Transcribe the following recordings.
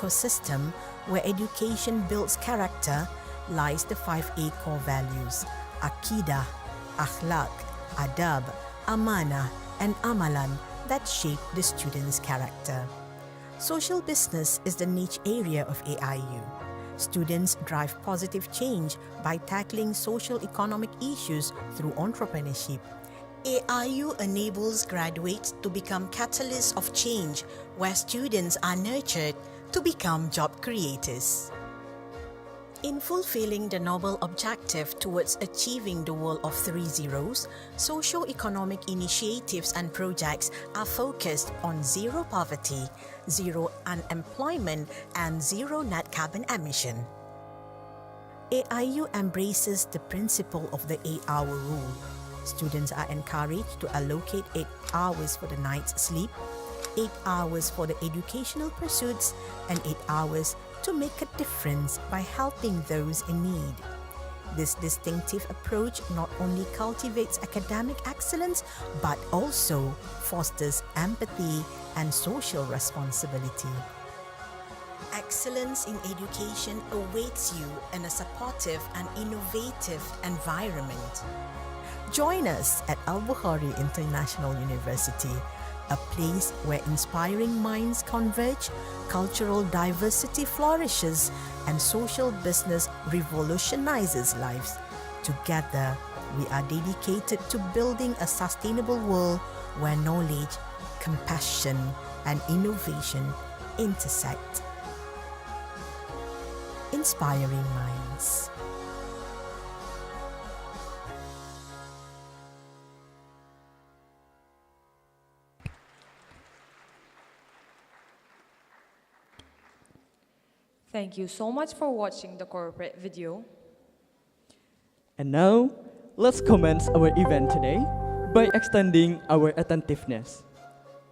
ecosystem where education builds character lies the 5A core values: Aqidah, Akhlaq, Adab, Amanah, and Amalan that shape the student's character. Social business is the niche area of AIU. Students drive positive change by tackling social economic issues through entrepreneurship. AIU enables graduates to become catalysts of change, where students are nurtured to become job creators. In fulfilling the noble objective towards achieving the world of 3 zeros, socio-economic initiatives and projects are focused on zero poverty, zero unemployment, and zero net carbon emission. AIU embraces the principle of the 8-hour rule. Students are encouraged to allocate 8 hours for the night's sleep, 8 hours for the educational pursuits, and 8 hours to make a difference by helping those in need. This distinctive approach not only cultivates academic excellence but also fosters empathy and social responsibility. Excellence in education awaits you in a supportive and innovative environment. Join us at Al-Bukhari International University, a place where inspiring minds converge, cultural diversity flourishes, and social business revolutionizes lives. Together, we are dedicated to building a sustainable world where knowledge, compassion, and innovation intersect. Inspiring minds. Thank you so much for watching the corporate video. And now, let's commence our event today by extending our attentiveness.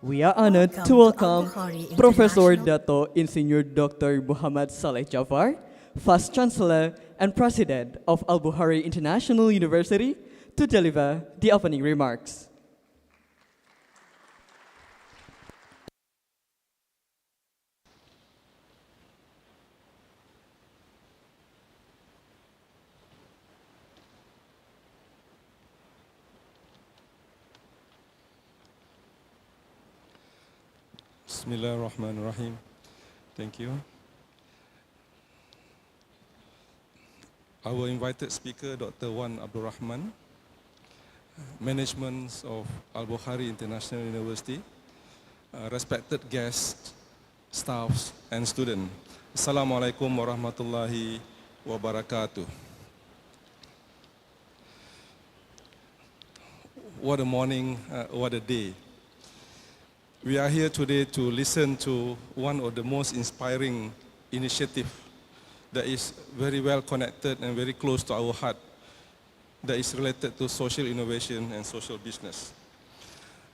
We are honored to welcome Al-Bukhari Professor International- Dato Insinyur Dr. Muhammad Saleh Jafar, Vice Chancellor and President of Al-Bukhari International University, to deliver the opening remarks. Bismillahirrahmanirrahim. Thank you. Our invited speaker, Dr. Wan Abdul Rahman, Management of Al-Bukhari International University, respected guests, staffs, and students. Assalamualaikum warahmatullahi wabarakatuh. What a morning, what a day. We are here today to listen to one of the most inspiring initiatives that is very well connected and very close to our heart, that is related to social innovation and social business.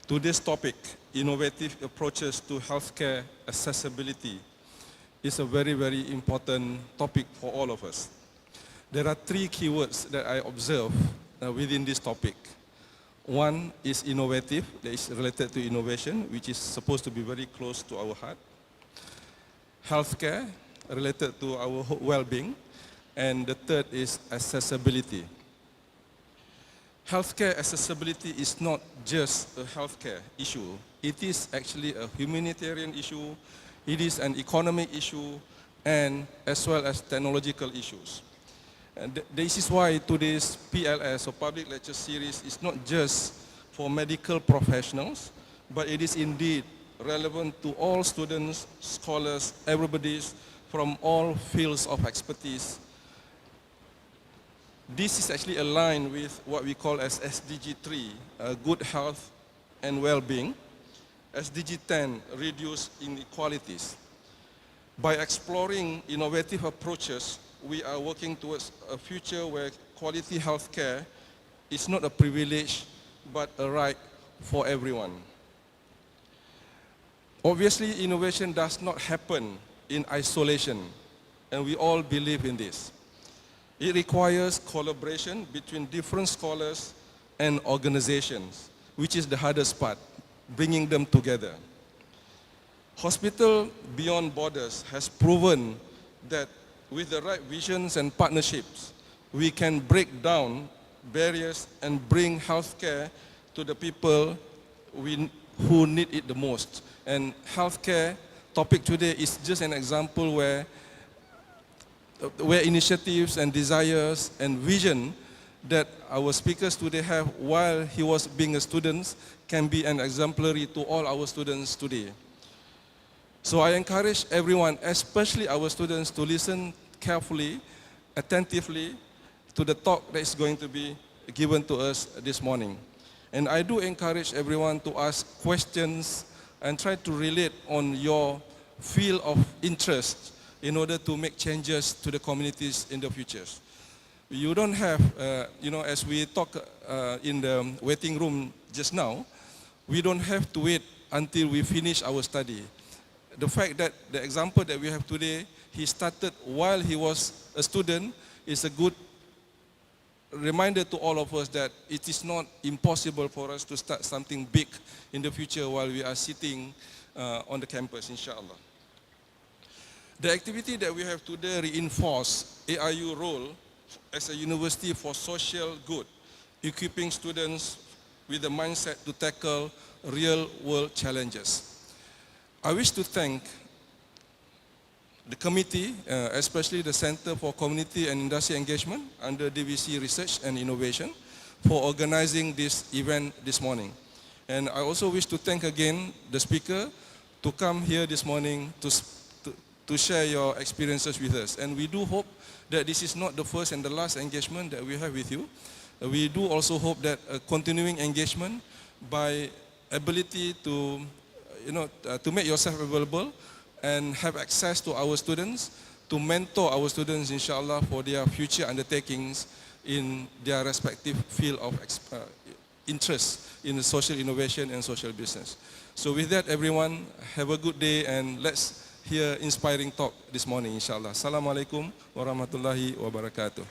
Today's topic, innovative approaches to healthcare accessibility, is a very, very important topic for all of us. There are 3 keywords that I observe within this topic. One is innovative, that is related to innovation, which is supposed to be very close to our heart. Healthcare, related to our well-being. And the third is accessibility. Healthcare accessibility is not just a healthcare issue. It is actually a humanitarian issue, it is an economic issue, and as well as technological issues. And this is why today's PLS, or Public Lecture Series, is not just for medical professionals, but it is indeed relevant to all students, scholars, everybody from all fields of expertise. This is actually aligned with what we call as SDG 3, good health and well-being. SDG 10, reduce inequalities. By exploring innovative approaches, we are working towards a future where quality healthcare is not a privilege, but a right for everyone. Obviously, innovation does not happen in isolation, and we all believe in this. It requires collaboration between different scholars and organizations, which is the hardest part, bringing them together. Hospital Beyond Borders has proven that with the right visions and partnerships, we can break down barriers and bring healthcare to the people who need it the most. And healthcare topic today is just an example where initiatives and desires and vision that our speakers today have while he was being a student can be an exemplary to all our students today. So I encourage everyone, especially our students, to listen carefully, attentively to the talk that is going to be given to us this morning. And I do encourage everyone to ask questions and try to relate on your field of interest in order to make changes to the communities in the future. You don't have, as we talk in the waiting room just now, we don't have to wait until we finish our study. The fact that the example that we have today, he started while he was a student, is a good reminder to all of us that it is not impossible for us to start something big in the future while we are sitting on the campus, inshallah. The activity that we have today reinforce AIU role as a university for social good, equipping students with the mindset to tackle real-world challenges. I wish to thank the committee, especially the Center for Community and Industry Engagement under DVC Research and Innovation, for organizing this event this morning. And I also wish to thank again the speaker to come here this morning to share your experiences with us. And we do hope that this is not the first and the last engagement that we have with you. We do also hope that a continuing engagement by ability to, to make yourself available and have access to our students, to mentor our students, inshallah, for their future undertakings in their respective field of interest in social innovation and social business. So with that, everyone, have a good day and let's hear inspiring talk this morning, inshallah. Assalamualaikum warahmatullahi wabarakatuh.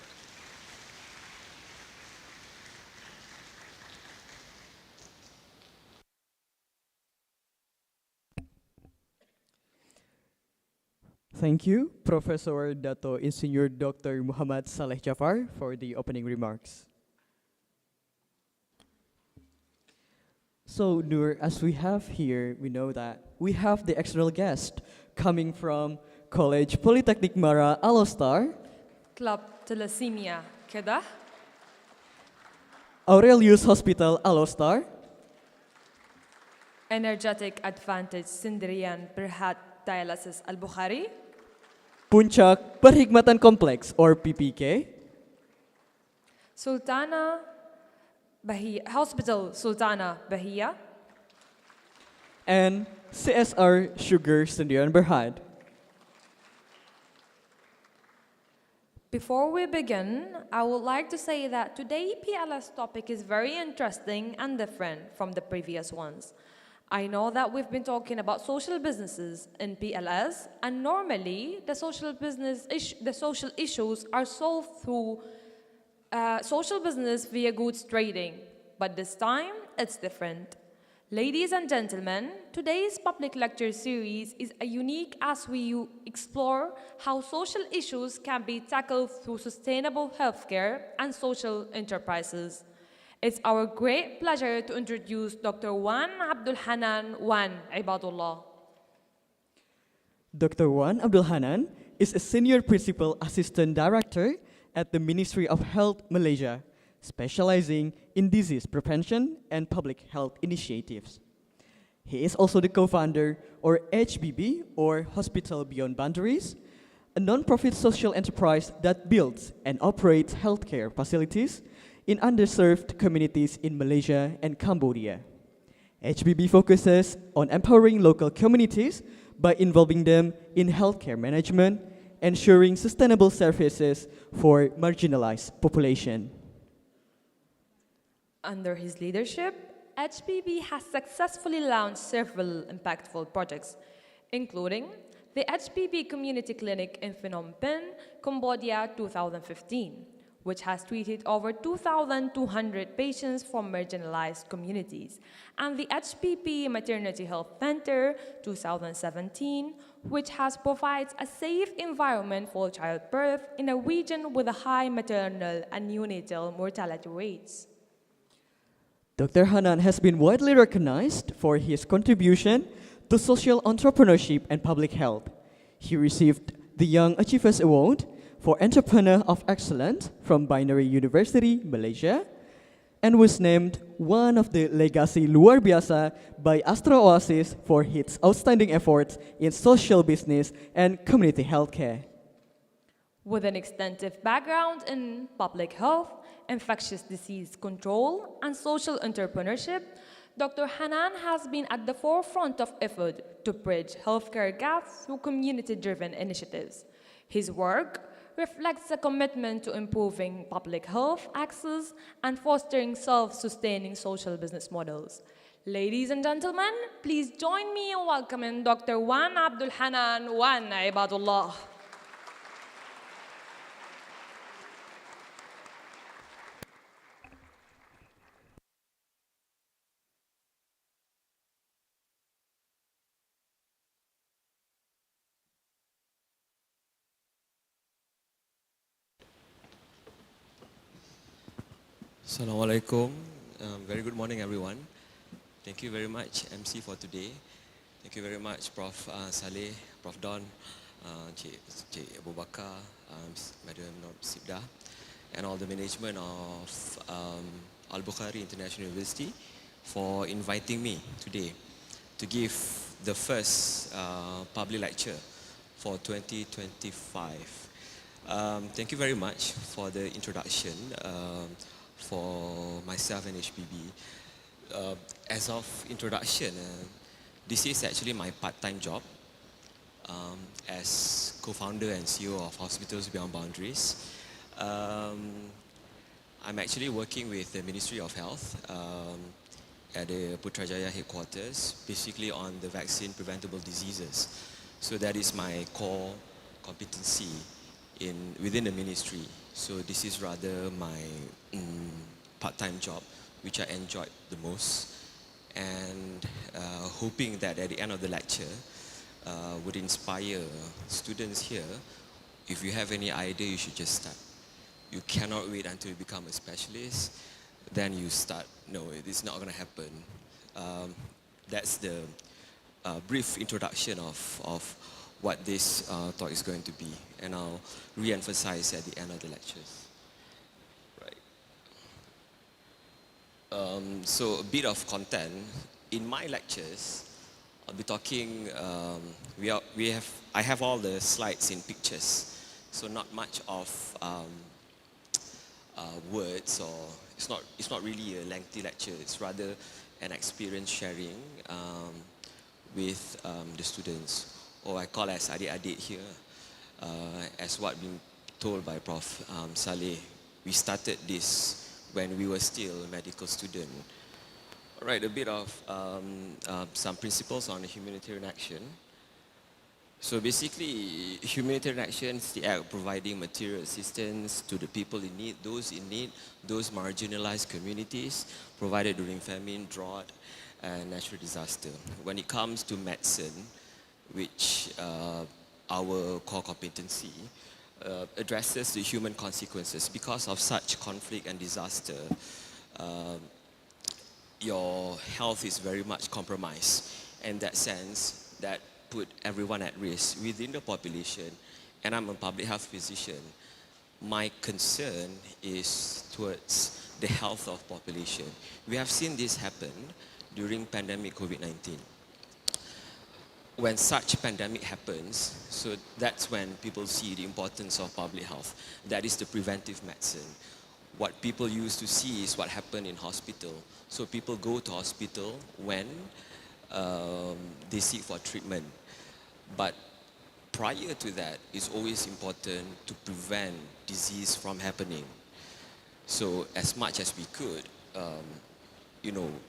Thank you, Professor Dato Insinyur Dr. Muhammad Saleh Jafar, for the opening remarks. So, Nur, as we have here, we know that we have the external guest coming from College Polytechnic Mara Alostar, Club Thalassemia Kedah, Aurelius Hospital Alostar, Energetic Advantage Sendirian Berhad Dialysis Al-Bukhari, Puncak Perkhidmatan Kompleks or PPK, Sultana Bahia, Hospital Sultana Bahia, and CSR Sugar Sendirian Berhad. Before we begin, I would like to say that today's PLS topic is very interesting and different from the previous ones. I know that we've been talking about social businesses in PLS, and normally the social issues are solved through social business via goods trading, but this time it's different. Ladies and gentlemen, today's public lecture series is unique as we explore how social issues can be tackled through sustainable healthcare and social enterprises. It's our great pleasure to introduce Dr. Abdul Hannan Ibadullah. Dr. Abdul Hannan is a Senior Principal Assistant Director at the Ministry of Health Malaysia, specializing in disease prevention and public health initiatives. He is also the co-founder or HBB, or Hospital Beyond Boundaries, a non-profit social enterprise that builds and operates healthcare facilities in underserved communities in Malaysia and Cambodia. HBB focuses on empowering local communities by involving them in healthcare management, ensuring sustainable services for marginalized population. Under his leadership, HBB has successfully launched several impactful projects, including the HBB Community Clinic in Phnom Penh, Cambodia 2015, which has treated over 2,200 patients from marginalized communities, and the HPP Maternity Health Center 2017, which has provided a safe environment for childbirth in a region with a high maternal and neonatal mortality rates. Dr. Hannan has been widely recognized for his contribution to social entrepreneurship and public health. He received the Young Achievers Award for Entrepreneur of Excellence from Binary University, Malaysia, and was named one of the Legacy Luar Biasa by Astro Oasis for its outstanding efforts in social business and community healthcare. With an extensive background in public health, infectious disease control, and social entrepreneurship, Dr. Hannan has been at the forefront of effort to bridge healthcare gaps through community-driven initiatives. His work reflects a commitment to improving public health access and fostering self-sustaining social business models. Ladies and gentlemen, please join me in welcoming Dr. Wan Abdul Hannan Wan Ibadullah. Assalamualaikum. Very good morning, everyone. Thank you very much, MC, for today. Thank you very much, Prof. Saleh, Prof. Don, Cik Abu Bakar, Madam Sibda, and all the management of Al-Bukhari International University for inviting me today to give the first public lecture for 2025. Thank you very much for the introduction. For myself and HPB. As of introduction, this is actually my part-time job as co-founder and CEO of Hospitals Beyond Boundaries. I'm actually working with the Ministry of Health at the Putrajaya headquarters, basically on the vaccine preventable diseases. So that is my core competency within the ministry. So this is rather my part-time job, which I enjoyed the most, and hoping that at the end of the lecture would inspire students here. If you have any idea, you should just start. You cannot wait until you become a specialist, then you start. No, it's not going to happen. That's the brief introduction of what this talk is going to be, and I'll re-emphasize at the end of the lectures. Right. So a bit of content. In my lectures, I'll be talking, I have all the slides in pictures, so not much of words, or it's not really a lengthy lecture, it's rather an experience sharing with the students. Or I call as adik-adik here, as what been told by Prof. Saleh. We started this when we were still a medical student. All right, a bit of some principles on humanitarian action. So basically, humanitarian action is the act of providing material assistance to the people in need, those marginalized communities, provided during famine, drought, and natural disaster. When it comes to medicine, which our core competency addresses the human consequences. Because of such conflict and disaster, your health is very much compromised. In that sense, that put everyone at risk within the population, and I'm a public health physician. My concern is towards the health of population. We have seen this happen during pandemic COVID-19. When such pandemic happens, so that's when people see the importance of public health. That is the preventive medicine. What people used to see is what happened in hospital. So people go to hospital when they seek for treatment. But prior to that, it's always important to prevent disease from happening. So as much as we could,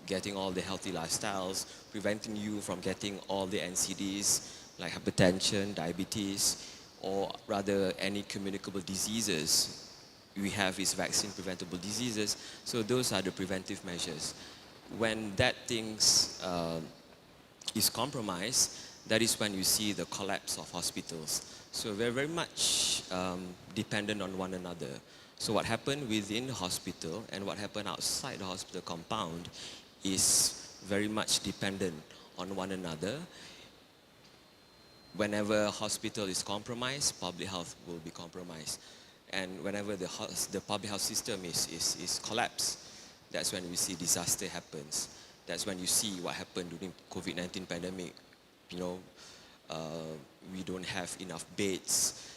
getting all the healthy lifestyles, preventing you from getting all the NCDs like hypertension, diabetes, or rather any communicable diseases we have is vaccine preventable diseases. So those are the preventive measures. When that things is compromised, that is when you see the collapse of hospitals. So we're very much dependent on one another. So what happened within the hospital and what happened outside the hospital compound is very much dependent on one another. Whenever a hospital is compromised, public health will be compromised. And whenever the public health system is collapsed, that's when we see disaster happens. That's when you see what happened during COVID-19 pandemic. You know, we don't have enough beds,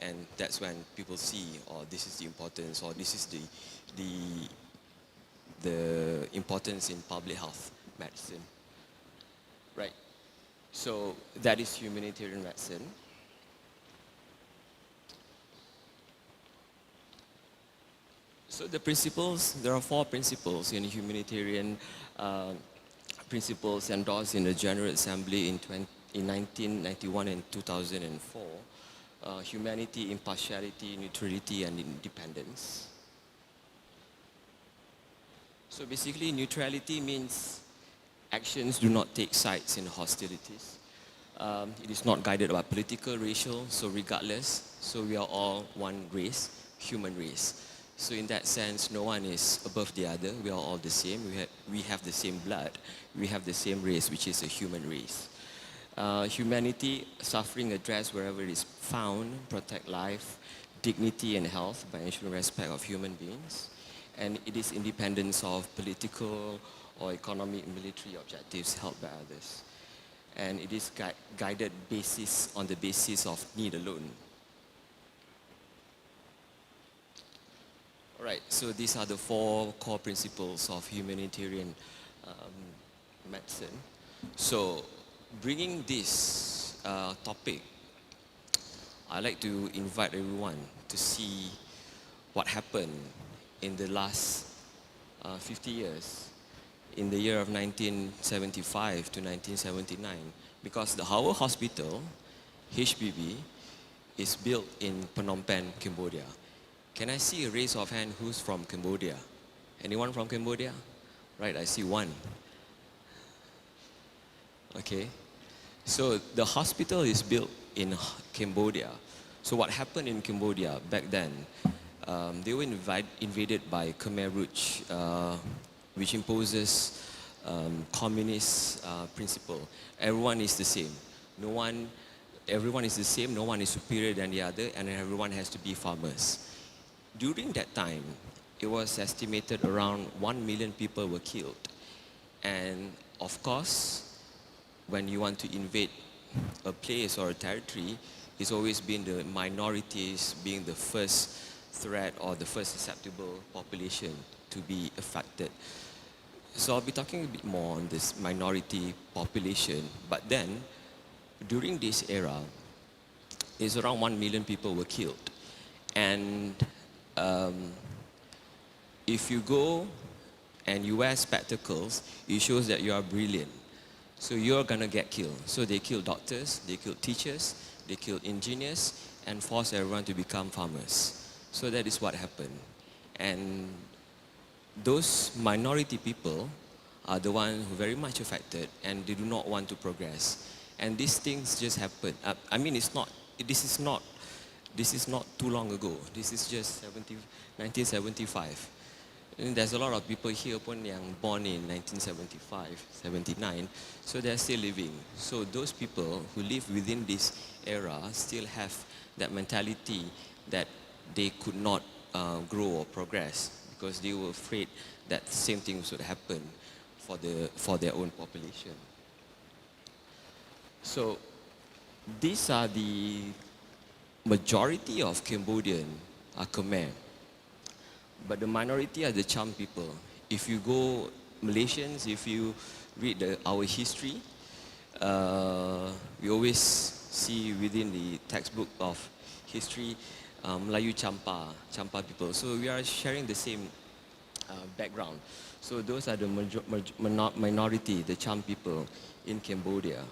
and that's when people see, oh, this is the importance, or this is the importance in public health medicine, right? So that is humanitarian medicine. So the principles, there are 4 principles in humanitarian principles endorsed in the General Assembly in 1991 and 2004. Humanity, impartiality, neutrality, and independence. So basically, neutrality means actions do not take sides in hostilities. It is not guided by political, racial, so regardless. So we are all one race, human race. So in that sense, no one is above the other. We are all the same. We have the same blood. We have the same race, which is a human race. Humanity, suffering addressed wherever it is found, protect life, dignity and health by ensuring respect of human beings. And it is independence of political or economic military objectives held by others. And it is guided on the basis of need alone. All right, so these are the 4 core principles of humanitarian medicine. So bringing this topic, I'd like to invite everyone to see what happened in the last 50 years, in the year of 1975 to 1979, because our hospital, HBB, is built in Phnom Penh, Cambodia. Can I see a raise of hand who's from Cambodia? Anyone from Cambodia? Right, I see one. Okay. So the hospital is built in Cambodia. So what happened in Cambodia back then, they were invaded by Khmer Rouge, which imposes communist principle. Everyone is the same. Everyone is the same, no one is superior than the other, and everyone has to be farmers. During that time, it was estimated around 1 million people were killed. And of course, when you want to invade a place or a territory, it's always been the minorities being the first threat or the first susceptible population to be affected. So I'll be talking a bit more on this minority population. But then, during this era, it's around 1 million people were killed. And if you go and you wear spectacles, it shows that you are brilliant. So you're gonna get killed. So they killed doctors, they killed teachers, they killed engineers, and forced everyone to become farmers. So that is what happened. And those minority people are the ones who are very much affected, and they do not want to progress. And these things just happen. I mean, this is not too long ago. This is just 1975. And there's a lot of people here yang born in 1975, 79, so they're still living. So those people who live within this era still have that mentality that they could not grow or progress because they were afraid that the same things would happen for their own population. So these are the majority of Cambodian are Khmer, but the minority are the Cham people. If you go Malaysians, if you read our history, we always see within the textbook of history Melayu Champa people. So we are sharing the same background. So those are the minority, the Cham people in Cambodia.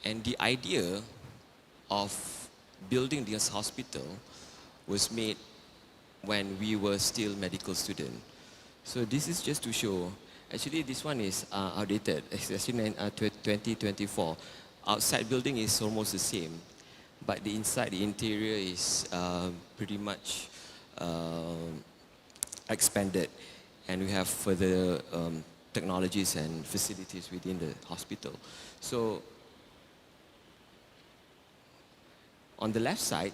And the idea of building this hospital was made when we were still medical student. So this is just to show, actually this one is outdated, it's actually 2024. Outside building is almost the same, but the inside, the interior is pretty much expanded, and we have further technologies and facilities within the hospital. So on the left side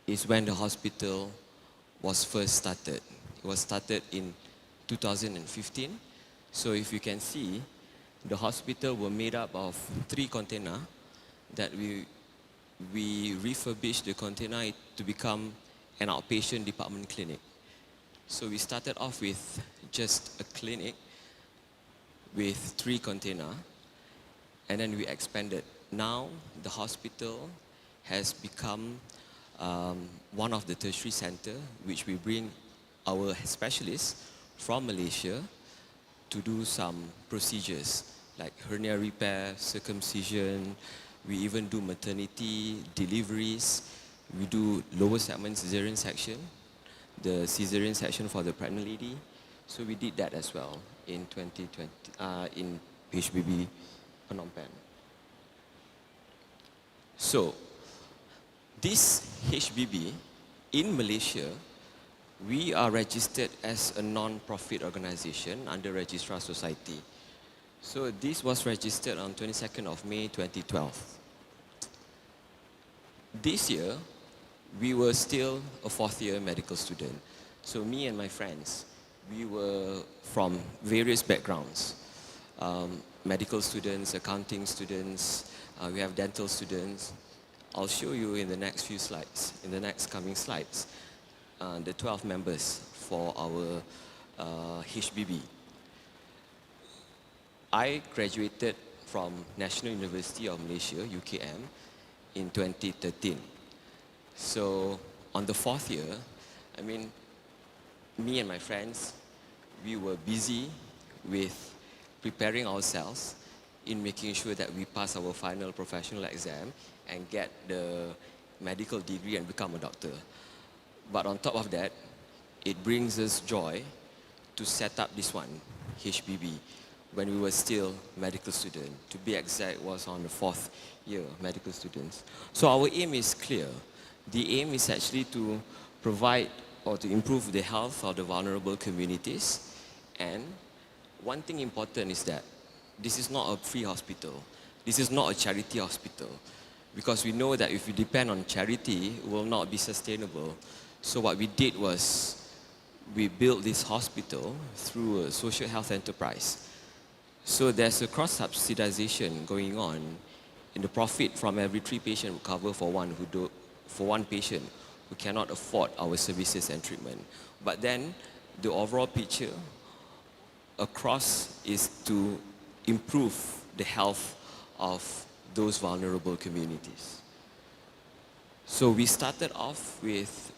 is when the hospital was first started. It was started in 2015. So if you can see, the hospital were made up of 3 containers that we refurbished the container to become an outpatient department clinic. So we started off with just a clinic with 3 containers, and then we expanded. Now the hospital has become one of the tertiary centers, which we bring our specialists from Malaysia to do some procedures like hernia repair, circumcision. We even do maternity, deliveries. We do lower segment cesarean section, the cesarean section for the pregnant lady. So we did that as well in 2020 in HBB Phnom Penh. So this HBB in Malaysia, we are registered as a non-profit organization under Registrar Society. So this was registered on 22nd of May 2012. This year, we were still a 4th year medical student. So me and my friends, we were from various backgrounds. Medical students, accounting students, we have dental students. I'll show you in the next few slides, in the next coming slides, the 12 members for our HBB. I graduated from National University of Malaysia, UKM, in 2013. So on the 4th year, I mean, me and my friends, we were busy with preparing ourselves in making sure that we pass our final professional exam and get the medical degree and become a doctor. But on top of that, it brings us joy to set up this one, HBB, when we were still medical students. To be exact, was on the 4th year medical students. So our aim is clear. The aim is actually to provide or to improve the health of the vulnerable communities. And one thing important is that this is not a free hospital. This is not a charity hospital. Because we know that if we depend on charity, it will not be sustainable. So what we did was, we built this hospital through a social health enterprise. So there's a cross-subsidization going on. In the profit from every 3 patients we cover for one patient who cannot afford our services and treatment. But then the overall picture across is to improve the health of those vulnerable communities. So we started off with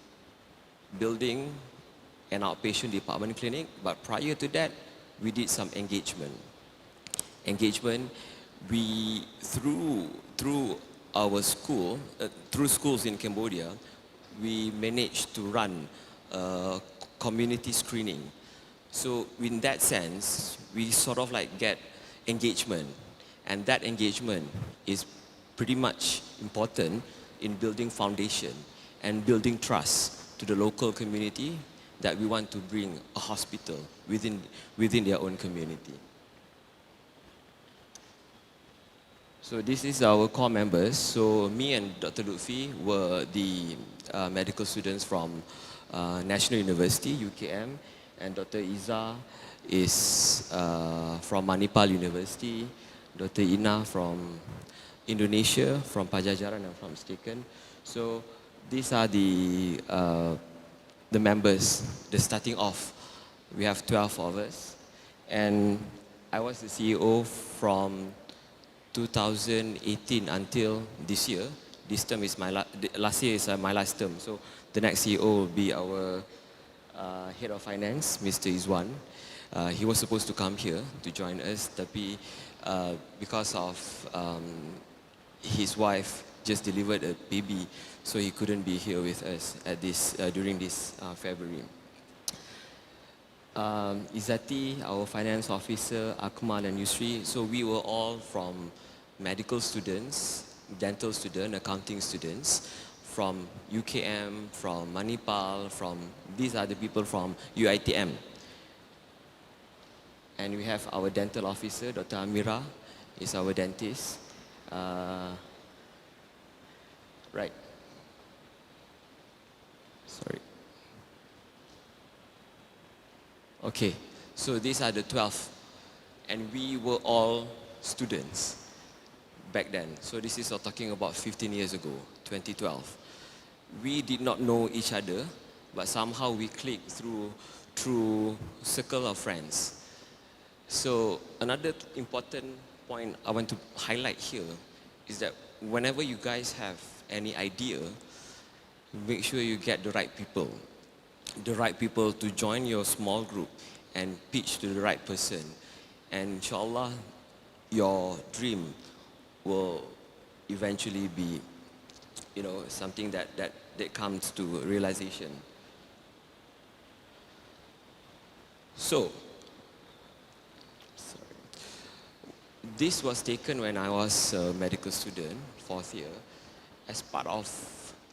building an outpatient department clinic, but prior to that, we did some engagement. We, through our school, through schools in Cambodia, we managed to run community screening. So in that sense, we sort of like get engagement, and that engagement is pretty much important in building foundation and building trust to the local community that we want to bring a hospital within their own community. So this is our core members. So me and Dr. Lutfi were the medical students from National University, UKM, and Dr. Iza is from Manipal University, Dr. Ina from Indonesia, from Pajajaran, if I'm mistaken. So these are the members, the starting off. We have 12 of us. And I was the CEO from 2018 until this year. This term is last year is my last term. So the next CEO will be our head of finance, Mr. Izwan. He was supposed to come here to join us, tapi because of his wife, just delivered a baby, so he couldn't be here with us at this during this February. Izzati, our finance officer, Akmal and Yusri, so we were all from medical students, dental students, accounting students, from UKM, from Manipal, these are the people from UITM. And we have our dental officer, Dr. Amira, is our dentist. Right. Sorry. Okay, so these are the 12. And we were all students back then. So this is talking about 15 years ago, 2012. We did not know each other, but somehow we clicked through circle of friends. So another important point I want to highlight here is that whenever you guys have any idea, make sure you get the right people to join your small group and pitch to the right person. And inshallah, your dream will eventually be, something that comes to realization. So, this was taken when I was a medical student, 4th year, as part of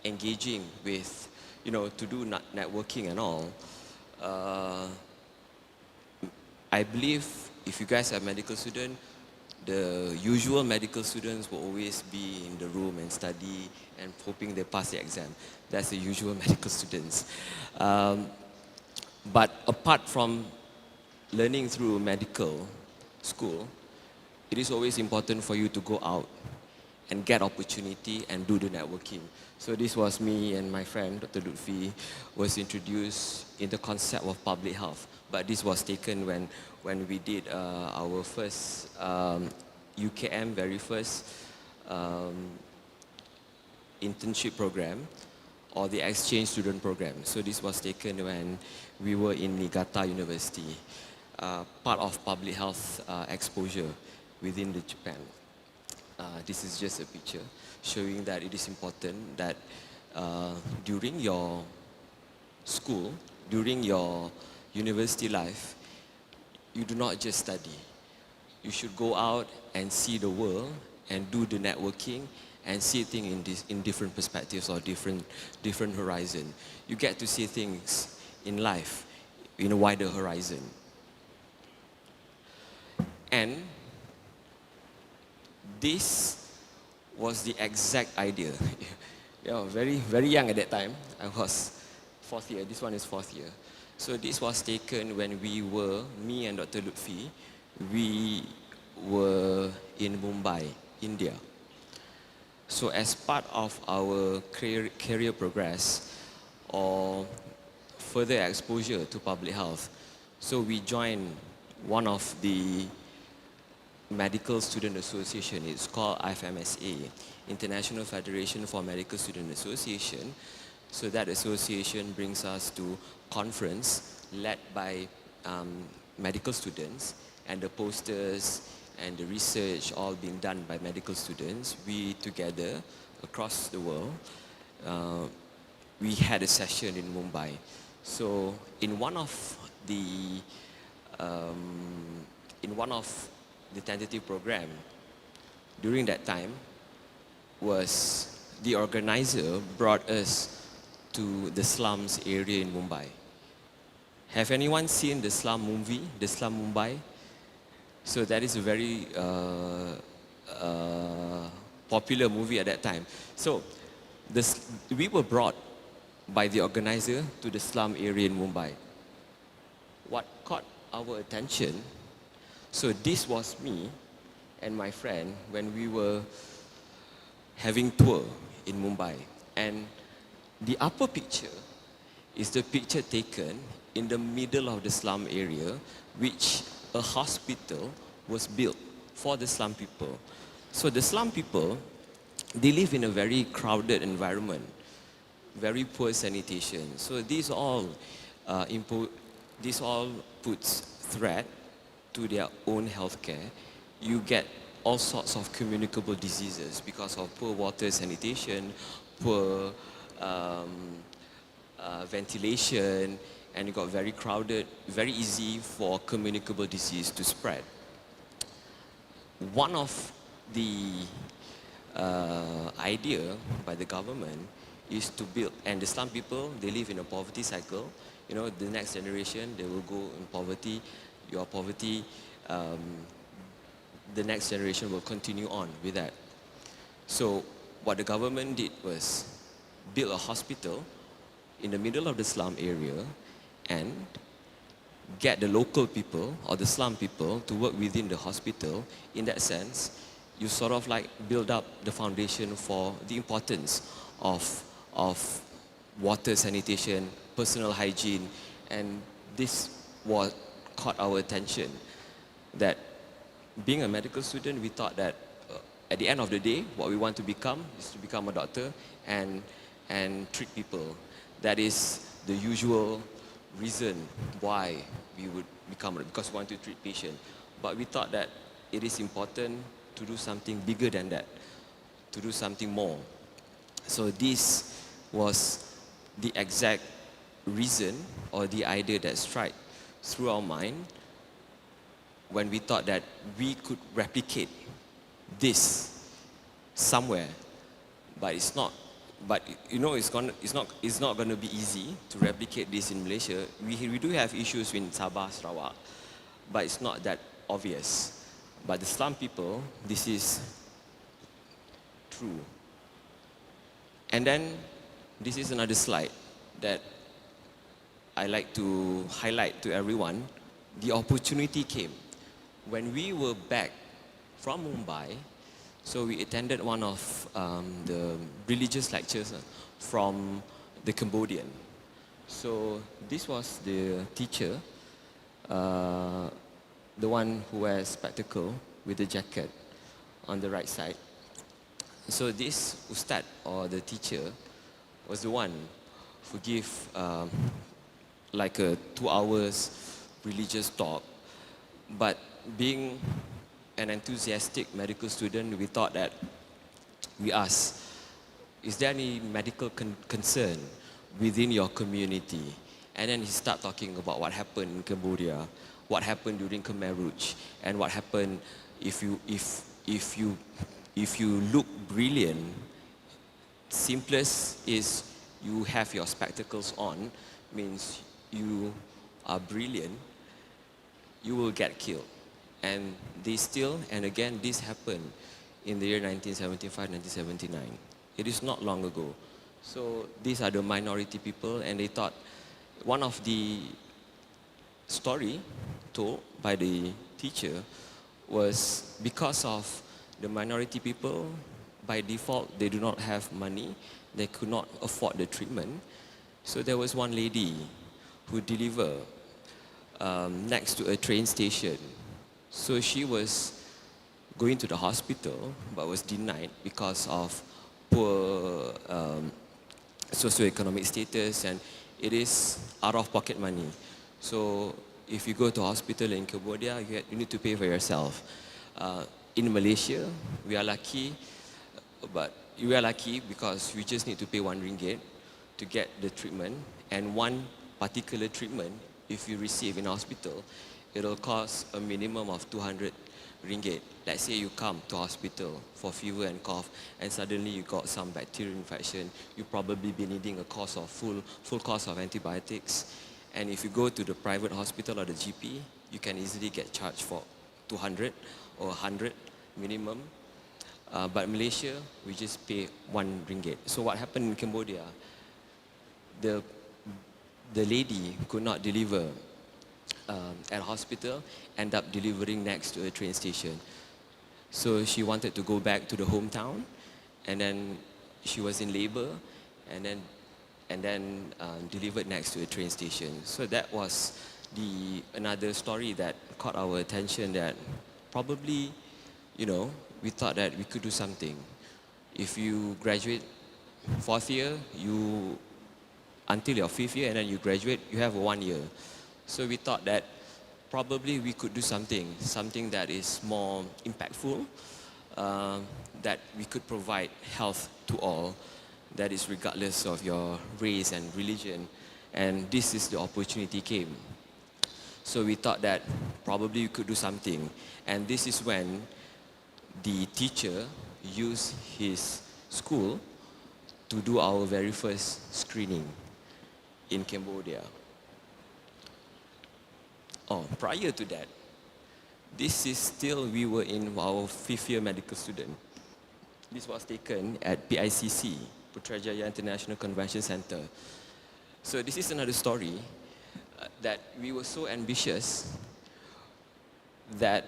engaging with, to do networking and all. I believe if you guys are medical student, the usual medical students will always be in the room and study and hoping they pass the exam. That's the usual medical students. But apart from learning through medical school, it is always important for you to go out and get opportunity and do the networking. So this was me and my friend, Dr. Lutfi, was introduced in the concept of public health. But this was taken when we did our first UKM, very first internship program, or the exchange student program. So this was taken when we were in Niigata University, part of public health exposure within the Japan. This is just a picture showing that it is important that during your school, during your university life, you do not just study. You should go out and see the world and do the networking and see things in different perspectives or different horizon. You get to see things in life in a wider horizon. And this was the exact idea. Very, very young at that time. I was 4th year. This one is 4th year. So this was taken when me and Dr. Lutfi, we were in Mumbai, India. So as part of our career progress or further exposure to public health, so we joined one of the Medical Student Association. It's called IFMSA, International Federation for Medical Student Association. So that association brings us to conference led by medical students, and the posters and the research all being done by medical students. We together across the world, we had a session in Mumbai. So in one of the tentative program during that time was the organizer brought us to the slums area in Mumbai. Have anyone seen the slum movie, The Slum Mumbai? So that is a very popular movie at that time. So we were brought by the organizer to the slum area in Mumbai. What caught our attention, so this was me and my friend when we were having tour in Mumbai. And the upper picture is the picture taken in the middle of the slum area, which a hospital was built for the slum people. So the slum people, they live in a very crowded environment, very poor sanitation. So this all puts threat to their own healthcare. You get all sorts of communicable diseases because of poor water sanitation, poor ventilation, and it got very crowded, very easy for communicable disease to spread. One of the idea by the government is to build, and the slum people, they live in a poverty cycle. You know, the next generation, they will go in poverty. Your poverty, the next generation will continue on with that. So what the government did was build a hospital in the middle of the slum area and get the local people or the slum people to work within the hospital. In that sense, you sort of like build up the foundation for the importance of water sanitation, personal hygiene, and this what caught our attention. That being a medical student, we thought that at the end of the day, what we want to become is to become a doctor and treat people. That is the usual reason why we would become, because we want to treat patients. But we thought that it is important to do something bigger than that, to do something more. So this was the exact reason or the idea that struck through our mind when we thought that we could replicate this somewhere, but it's not. But you know, it's not going to be easy to replicate this in Malaysia. We do have issues in Sabah, Sarawak, but it's not that obvious. But the slum people, this is true. And then this is another slide that I like to highlight to everyone. The opportunity came when we were back from Mumbai. So we attended one of the religious lectures from the Cambodian. So this was the teacher, the one who wears spectacle with the jacket on the right side. So this ustad or the teacher was the one who gave like a 2 hours religious talk. But being an enthusiastic medical student, we thought that we asked, is there any medical concern within your community? And then he started talking about what happened in Cambodia, what happened during Khmer Rouge, and what happened if you look brilliant. Simplest is you have your spectacles on, means you are brilliant, you will get killed. And they still, and again, this happened in the year 1975, 1979. It is not long ago. So these are the minority people, and they thought one of the story told by the teacher was because of the minority people, by default, they do not have money. They could not afford the treatment. So there was one lady who delivered next to a train station. So she was going to the hospital, but was denied because of poor socioeconomic status, and it is out-of-pocket money. So if you go to hospital in Cambodia, you need to pay for yourself. In Malaysia, we are lucky, but we are lucky because we just need to pay RM1 to get the treatment, and one particular treatment, if you receive in hospital, it'll cost a minimum of RM200. Let's say you come to hospital for fever and cough, and suddenly you got some bacterial infection. You probably be needing a course of full course of antibiotics. And if you go to the private hospital or the GP, you can easily get charged for 200 or 100 minimum. But Malaysia, we just pay RM1. So what happened in Cambodia? The lady could not deliver at hospital, end up delivering next to a train station. So she wanted to go back to the hometown, and then she was in labor, and then delivered next to a train station. So that was another story that caught our attention, that probably, you know, we thought that we could do something. If you graduate 4th year, until your 5th year, and then you graduate, you have 1 year. So we thought that probably we could do something that is more impactful, that we could provide health to all, that is regardless of your race and religion, and this is the opportunity came. So we thought that probably we could do something, and this is when the teacher used his school to do our very first screening in Cambodia. Oh, prior to that, this is still, we were in our 5th year medical student. This was taken at PICC, Putrajaya International Convention Center. So this is another story that we were so ambitious that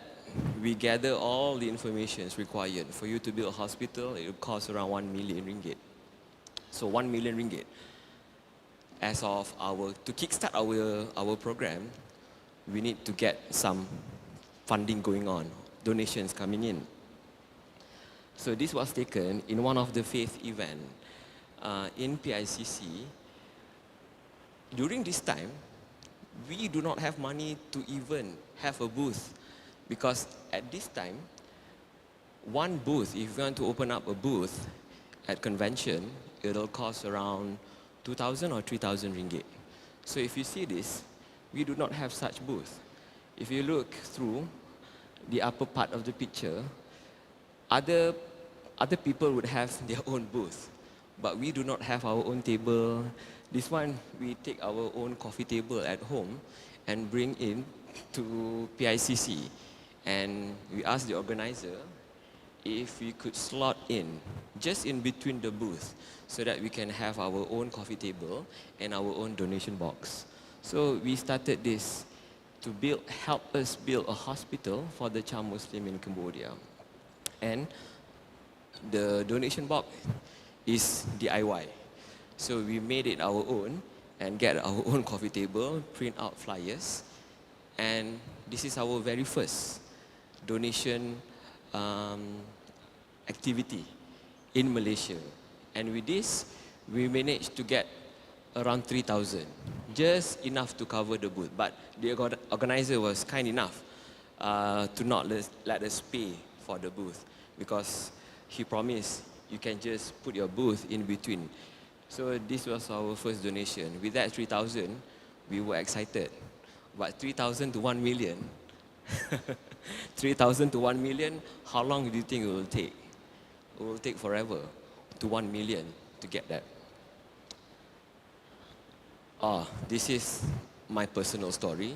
we gather all the information required. For you to build a hospital, it would cost around 1 million ringgit. So 1 million ringgit. As of to kickstart our program, we need to get some funding going on, donations coming in. So this was taken in one of the faith event in PICC. During this time, we do not have money to even have a booth, because at this time, one booth, if you want to open up a booth at convention, it'll cost around 2,000 or 3,000 ringgit. So if you see this, we do not have such booth. If you look through the upper part of the picture, other people would have their own booth, but we do not have our own table. This one, we take our own coffee table at home and bring in to PICC. And we asked the organizer if we could slot in, just in between the booth, so that we can have our own coffee table and our own donation box. So we started this to help us build a hospital for the Cham Muslim in Cambodia. And the donation box is DIY. So we made it our own and get our own coffee table, print out flyers, and this is our very first donation activity in Malaysia. And with this, we managed to get around 3,000, just enough to cover the booth. But the organizer was kind enough to not let us pay for the booth, because he promised you can just put your booth in between. So this was our first donation. With that 3,000, we were excited. But 3,000 to 1 million, 3,000 to 1 million, how long do you think it will take? It will take forever to 1 million to get that. This is my personal story.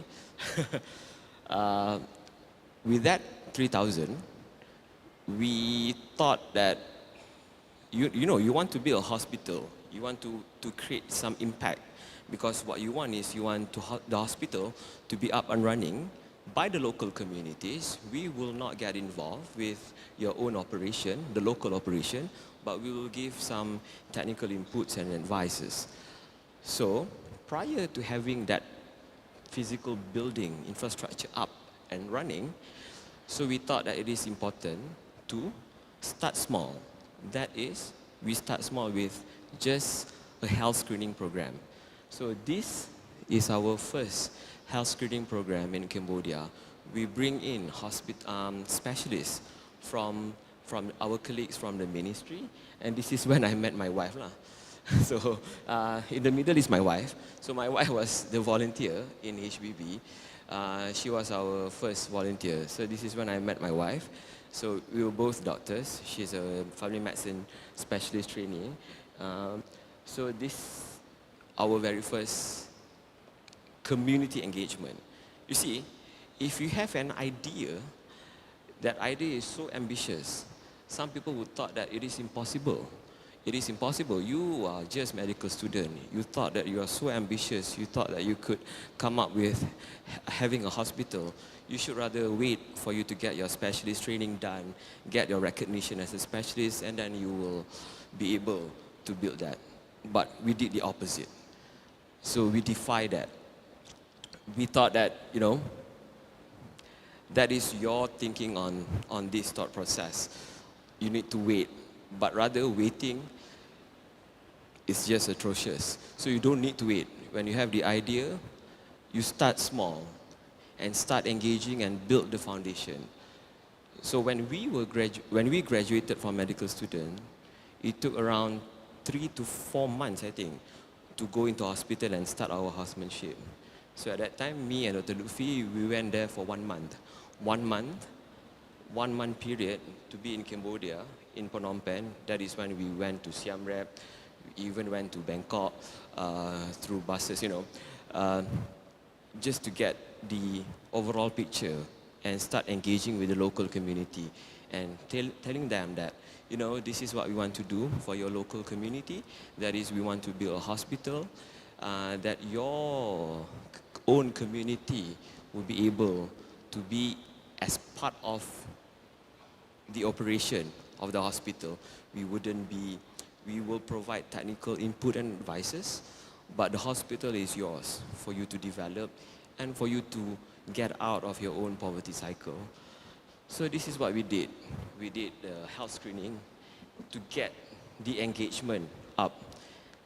With that 3,000, we thought that, you want to build a hospital. You want to create some impact, because what you want is you want the hospital to be up and running by the local communities. We will not get involved with your own operation, the local operation, but we will give some technical inputs and advices. So prior to having that physical building infrastructure up and running, so we thought that it is important to start small. That is, we start small with just a health screening program. So this is our first health screening program in Cambodia. We bring in specialists from our colleagues from the ministry, and this is when I met my wife. So in the middle is my wife. So my wife was the volunteer in HBB. She was our first volunteer. So this is when I met my wife. So we were both doctors. She's a family medicine specialist trainee. So this, our very first community engagement. You see, if you have an idea, that idea is so ambitious, some people would thought that it is impossible. It is impossible. You are just medical student. You thought that you are so ambitious. You thought that you could come up with having a hospital. You should rather wait for you to get your specialist training done, get your recognition as a specialist, and then you will be able to build that. But we did the opposite. So we defied that. We thought that, that is your thinking on this thought process. You need to wait. But rather, waiting is just atrocious. So you don't need to wait. When you have the idea, you start small and start engaging and build the foundation. So when we graduated from medical student, it took around 3 to 4 months, I think, to go into hospital and start our housemanship. So at that time, me and Dr. Lutfi, we went there for 1 month. 1 month period to be in Cambodia, in Phnom Penh. That is when we went to Siem Reap, we even went to Bangkok through buses, just to get the overall picture and start engaging with the local community and telling them that, this is what we want to do for your local community. That is, we want to build a hospital that your own community will be able to be as part of the operation of the hospital. We will provide technical input and advices, but the hospital is yours for you to develop and for you to get out of your own poverty cycle. So this is what we did. We did the health screening to get the engagement up.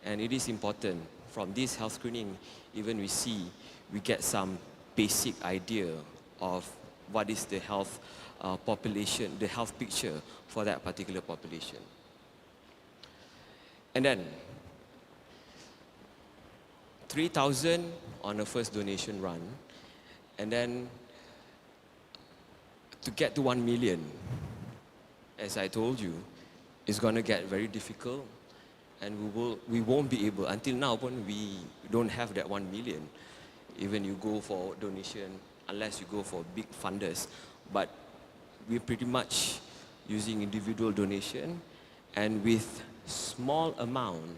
And it is important. From this health screening, even we get some basic idea of what is the health population, the health picture for that particular population. And then 3,000 on the first donation run, and then to get to 1 million, as I told you, is going to get very difficult, and we won't be able, until now when we don't have that 1 million, even you go for donation, unless you go for big funders, but we're pretty much using individual donation, and with small amount,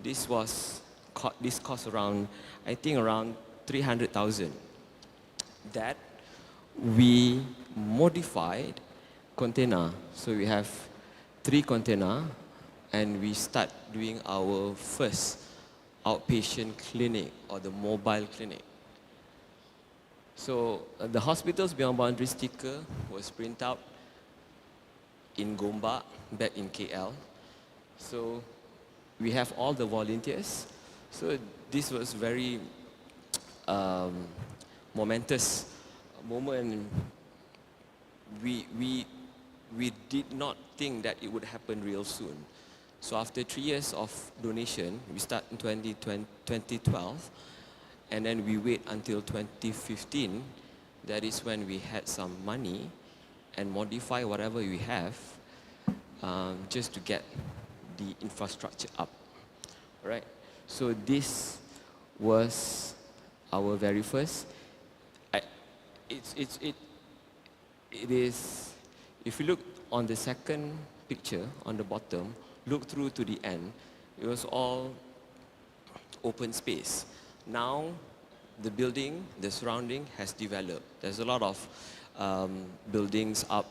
this cost around, I think around 300,000. That we modified container. So we have 3 container, and we start doing our first outpatient clinic or the mobile clinic. So the Hospitals Beyond Boundary sticker was printed out in Gombak, back in KL. So we have all the volunteers. So this was very momentous moment. We did not think that it would happen real soon. So after 3 years of donation, we start in 2012, and then we wait until 2015. That is when we had some money and modify whatever we have just to get the infrastructure up. All right. So this was our very first. It is. If you look on the second picture on the bottom, look through to the end. It was all open space. Now, the building, the surrounding has developed. There's a lot of buildings up,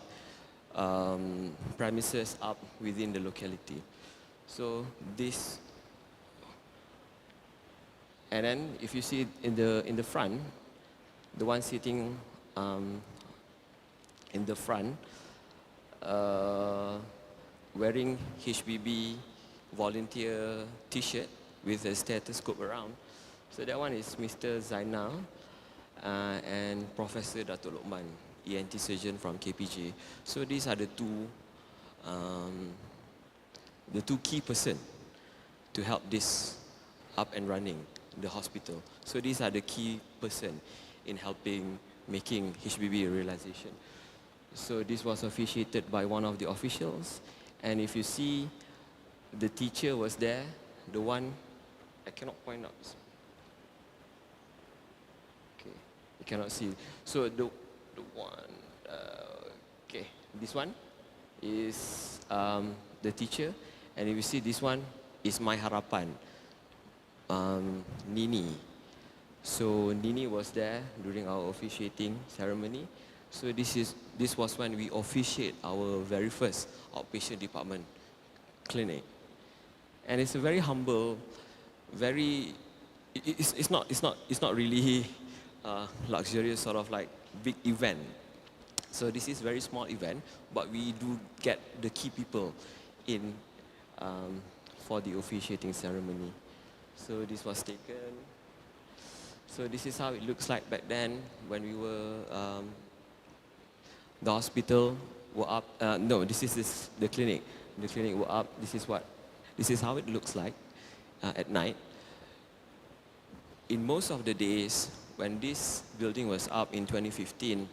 premises up within the locality. So this, and then if you see in the front, the one sitting in the front, wearing HBB volunteer T-shirt with a stethoscope around. So that one is Mr. Zainal and Professor Dato' Lokman, ENT surgeon from KPJ. So these are the two key person to help this up and running the hospital. So these are the key person in helping making HBB a realization. So this was officiated by one of the officials, and if you see, the teacher was there, the one, I cannot point out. Okay, you cannot see. So the one, okay, this one is the teacher, and if you see this one is My Harapan, Nini. So Nini was there during our officiating ceremony. So this was when we officiate our very first outpatient department clinic, and it's a very humble, it's not really luxurious sort of like big event. So this is very small event, but we do get the key people in for the officiating ceremony. So this was taken. So this is how it looks like back then when we were the hospital were up. No, this the clinic. The clinic were up. This is how it looks like at night. In most of the days when this building was up in 2015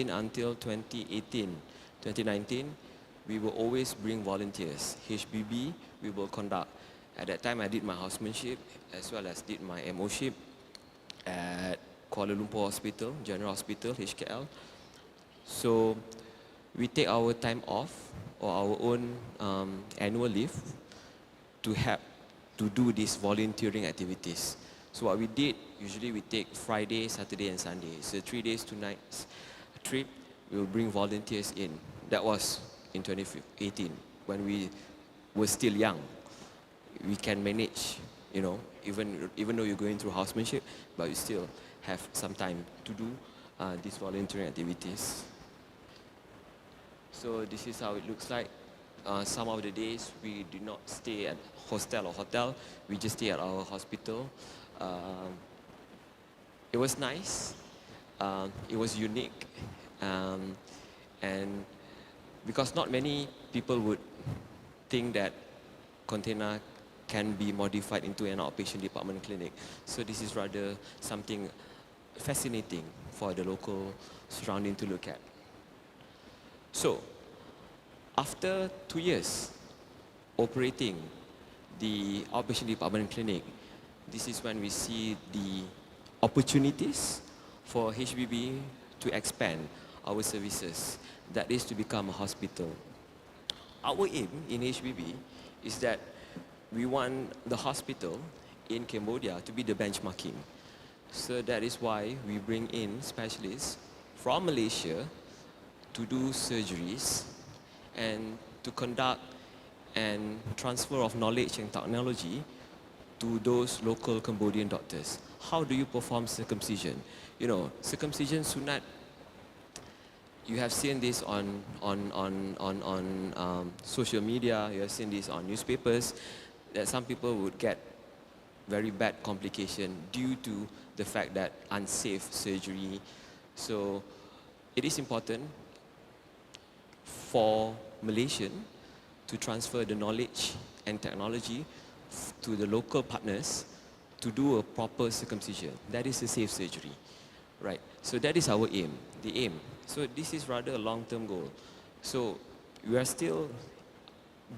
until 2018, 2019, we will always bring volunteers. HBB, we will conduct. At that time, I did my housemanship as well as did my MO-ship at Kuala Lumpur Hospital, General Hospital, HKL. So we take our time off or our own annual leave to help to do these volunteering activities. So what we did, usually we take Friday, Saturday and Sunday. So 3 days, 2 nights trip, we will bring volunteers in. That was in 2018, when we were still young. We can manage, you know, even though you're going through housemanship, but you still have some time to do these volunteering activities. So this is how it looks like. Some of the days we did not stay at hostel or hotel, we just stay at our hospital. It was nice, it was unique, and because not many people would think that container can be modified into an outpatient department clinic. So this is rather something fascinating for the local surrounding to look at. So, after 2 years operating the outpatient department clinic, this is when we see the opportunities for HBB to expand our services, that is to become a hospital. Our aim in HBB is that we want the hospital in Cambodia to be the benchmarking. So that is why we bring in specialists from Malaysia to do surgeries and to conduct and transfer of knowledge and technology to those local Cambodian doctors. How do you perform circumcision? You know, circumcision sunat, you have seen this on social media, you have seen this on newspapers, that some people would get very bad complication due to the fact that unsafe surgery. So it is important for Malaysian to transfer the knowledge and technology to the local partners to do a proper circumcision. That is a safe surgery, right? So that is our aim, the aim. So this is rather a long-term goal. So we are still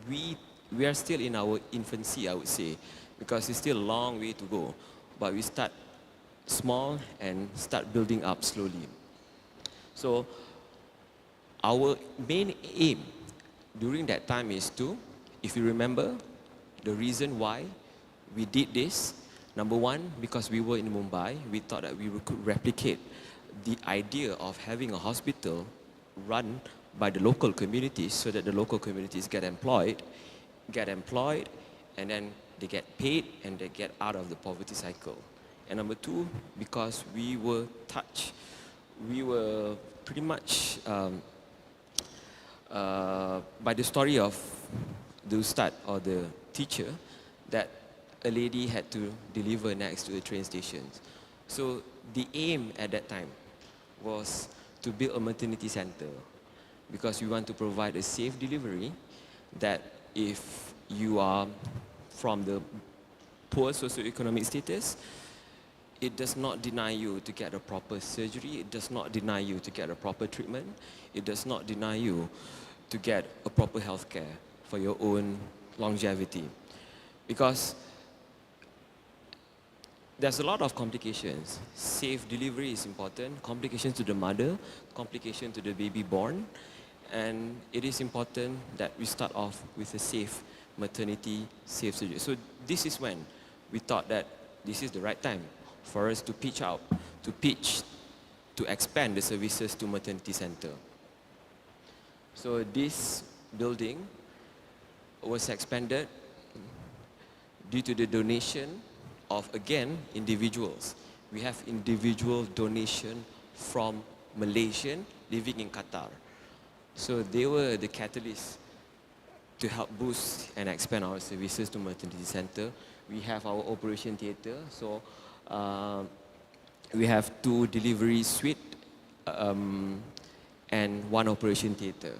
in our infancy, I would say, because it's still a long way to go. But we start small and start building up slowly. So our main aim during that time is to, if you remember, the reason why we did this, number one, because we were in Mumbai, we thought that we could replicate the idea of having a hospital run by the local communities so that the local communities get employed, and then they get paid and they get out of the poverty cycle. And number two, because we were touched, we were pretty much by the story of the ustad or the teacher that a lady had to deliver next to a train station. So the aim at that time was to build a maternity center because we want to provide a safe delivery that if you are from the poor socioeconomic status, it does not deny you to get a proper surgery, it does not deny you to get a proper treatment, it does not deny you to get a proper health care for your own longevity. Because there's a lot of complications. Safe delivery is important, complications to the mother, complication to the baby born, and it is important that we start off with a safe maternity, safe surgery. So this is when we thought that this is the right time for us to pitch out, to expand the services to maternity center. So this building was expanded due to the donation of, again, individuals. We have individual donation from Malaysian living in Qatar. So they were the catalyst to help boost and expand our services to maternity center. We have our operation theatre, so we have 2 delivery suites and 1 operation theatre.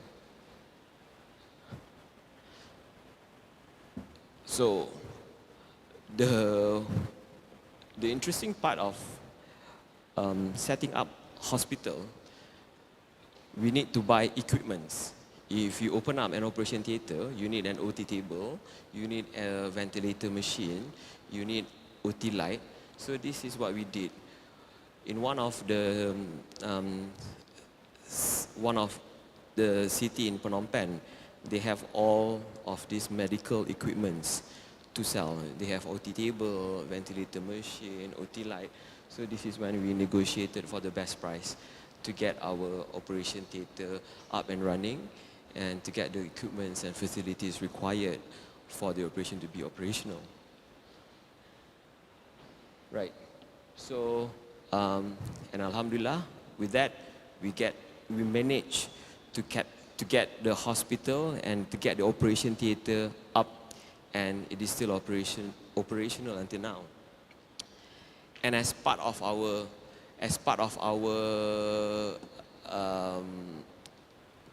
So the interesting part of setting up hospital, we need to buy equipments. If you open up an operation theatre, you need an OT table, you need a ventilator machine, you need OT light. So this is what we did. In one of the city in Phnom Penh, they have all of these medical equipments to sell. They have OT table, ventilator machine, OT light. So this is when we negotiated for the best price to get our operation theatre up and running and to get the equipments and facilities required for the operation to be operational. Right. So, and Alhamdulillah, with that, we managed to get the hospital and to get the operation theatre up, and it is still operational until now. And as part of our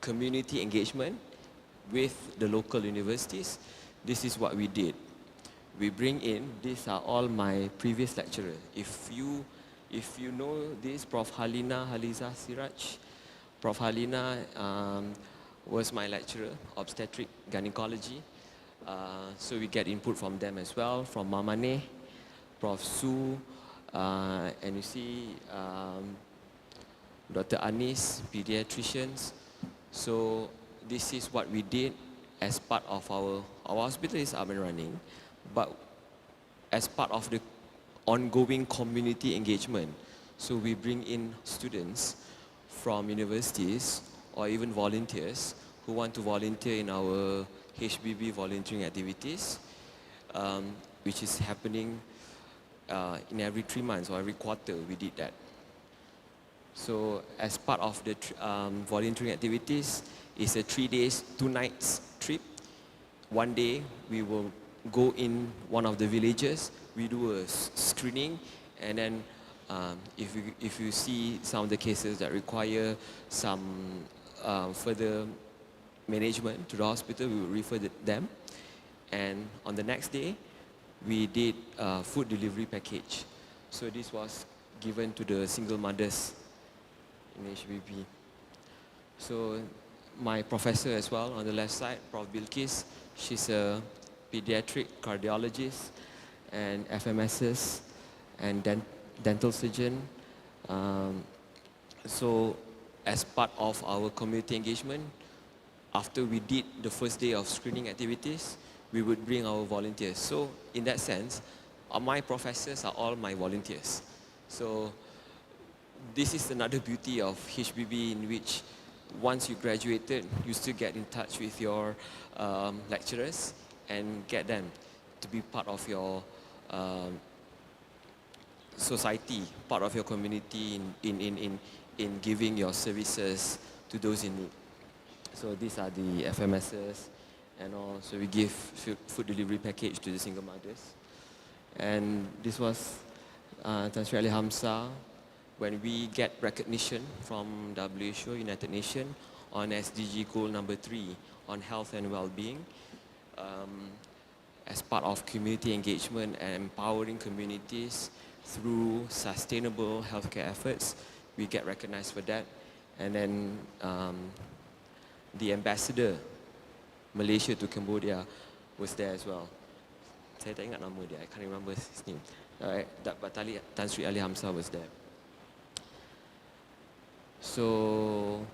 community engagement with the local universities, this is what we did. We bring in, these are all my previous lecturers. If you know this, Prof. Haliza Siraj, Prof. Halina was my lecturer, obstetric gynecology. So we get input from them as well, from Mamane, Prof. Su, and you see Dr. Anis, pediatricians. So this is what we did as part of our hospital is up and running, but as part of the ongoing community engagement. So we bring in students from universities or even volunteers who want to volunteer in our HBB volunteering activities, which is happening in every 3 months or every quarter. We did that. So as part of the volunteering activities, it's a 3 days, 2 nights trip. One day we will go in one of the villages, we do a screening, and then if you see some of the cases that require some further management to the hospital, we will refer them. And on the next day, we did a food delivery package. So this was given to the single mothers in HBB. So my professor as well on the left side, Prof. Bilkis, she's a pediatric cardiologist and FMSs and dental surgeon. So as part of our community engagement, after we did the first day of screening activities, we would bring our volunteers. So in that sense, my professors are all my volunteers. So this is another beauty of HBB, in which once you graduated, you still get in touch with your lecturers and get them to be part of your society, part of your community in giving your services to those in need. So these are the FMSs and all. So we give food delivery package to the single mothers. And this was Tan Sri Ali Hamza, when we get recognition from WHO, United Nations, on SDG goal number 3 on health and well-being. As part of community engagement and empowering communities through sustainable healthcare efforts, we get recognized for that. And then the ambassador Malaysia to Cambodia was there as well. Saya tak ingat nama dia, I can't remember his name. But Tan Sri Ali Hamza was there. So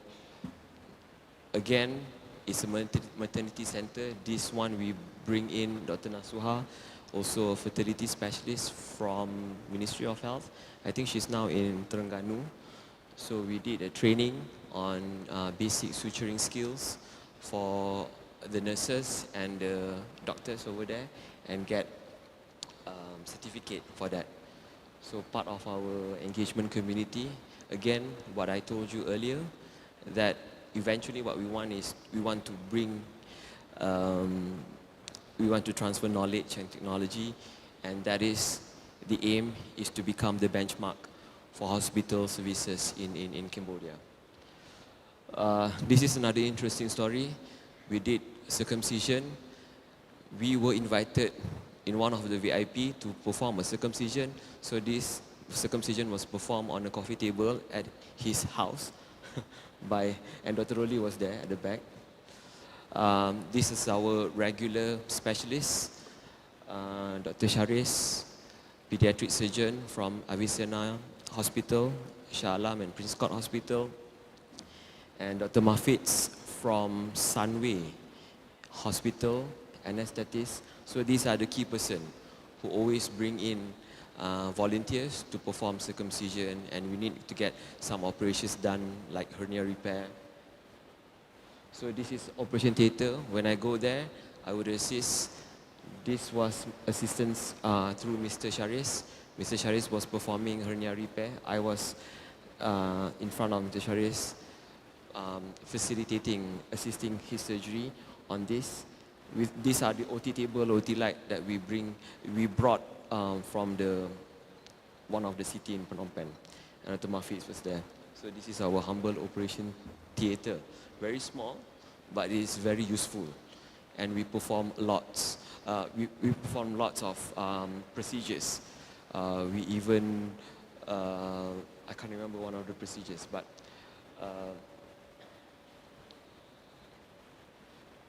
again, it's a maternity center. This one we bring in Dr. Nasuha, also a fertility specialist from Ministry of Health. I think she's now in Terengganu. So we did a training on basic suturing skills for the nurses and the doctors over there, and get certificate for that. So part of our engagement community, again, what I told you earlier, that eventually what we want is, we want to bring, we want to transfer knowledge and technology, and that is, the aim is to become the benchmark for hospital services in Cambodia. This is another interesting story. We did circumcision. We were invited in one of the VIP to perform a circumcision. So this circumcision was performed on a coffee table at his house and Dr. Roli was there at the back. This is our regular specialist, Dr. Sharis, pediatric surgeon from Avicenna Hospital, Shah Alam and Prince Court Hospital, and Dr. Mafitz from Sunway Hospital, anesthetist. So these are the key person who always bring in volunteers to perform circumcision, and we need to get some operations done like hernia repair. So this is operation theatre. When I go there, I would assist. This was assistance through Mr. Sharis. Mr. Sharis was performing hernia repair. I was in front of Mr. Sharis, assisting his surgery on this. These are the OT table, OT light that we brought from one of the city in Phnom Penh. And Dr. Mafiz was there. So this is our humble operation theatre. Very small, but it is very useful. And we perform lots. We perform lots of procedures. We even, I can't remember one of the procedures, but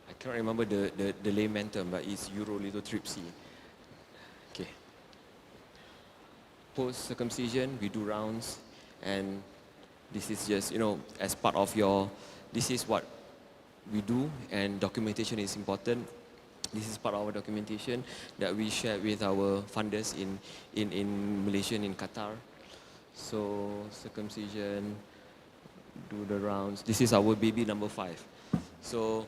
I can't remember the layman term, but it's urolithotripsy. Okay. Post-circumcision, we do rounds, and this is just, as part of this is what we do, and documentation is important. This is part of our documentation that we share with our funders in Malaysia and in Qatar. So circumcision, do the rounds. This is our baby number 5. So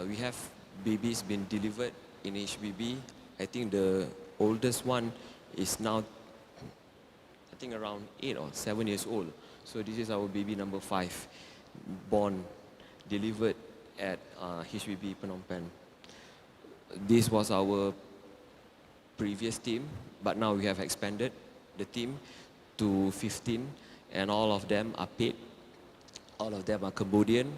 we have babies been delivered in HBB. I think the oldest one is now, I think around 8 or 7 years old. So this is our baby number 5, born, delivered at HBB Phnom Penh. This was our previous team, but now we have expanded the team to 15, and all of them are paid. All of them are Cambodian,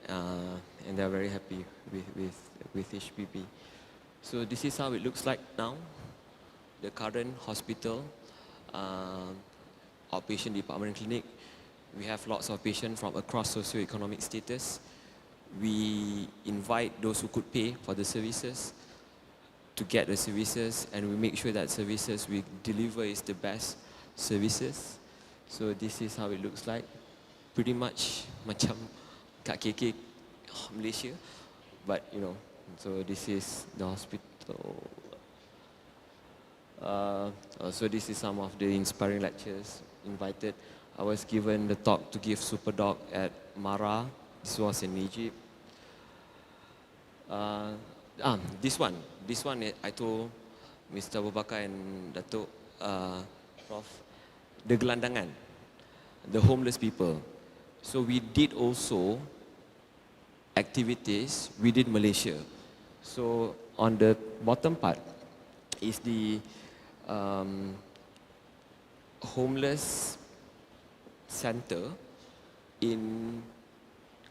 and they're very happy with HPP. So this is how it looks like now. The current hospital, outpatient department clinic. We have lots of patients from across socio-economic status. We invite those who could pay for the services to get the services, and we make sure that services we deliver is the best services. So this is how it looks like. Pretty much macam kat KK Malaysia, but so this is the hospital. So this is some of the inspiring lectures invited. I was given the talk to give Super Doc at Mara. This was in Egypt. This one I told Mr. Abu Bakar and Datuk Prof. The gelandangan, the homeless people. So we did also activities within Malaysia. So on the bottom part is the homeless center in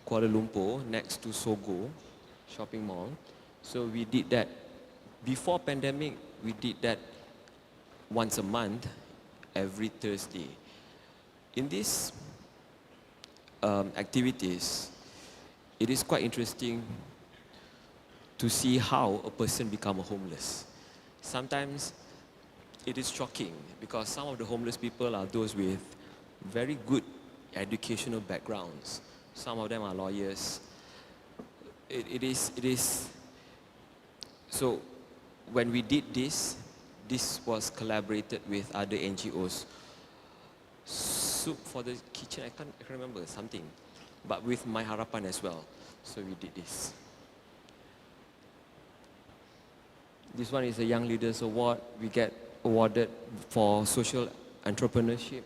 Kuala Lumpur next to Sogo shopping mall. So we did that before pandemic. We did that once a month, every Thursday. In these activities, it is quite interesting to see how a person becomes homeless. Sometimes it is shocking because some of the homeless people are those with very good educational backgrounds. Some of them are lawyers. It is. So when we did this was collaborated with other NGOs. Soup for the kitchen, I can't remember something, but with My Harapan as well. So we did this. This one is a Young Leaders Award. We get awarded for social entrepreneurship,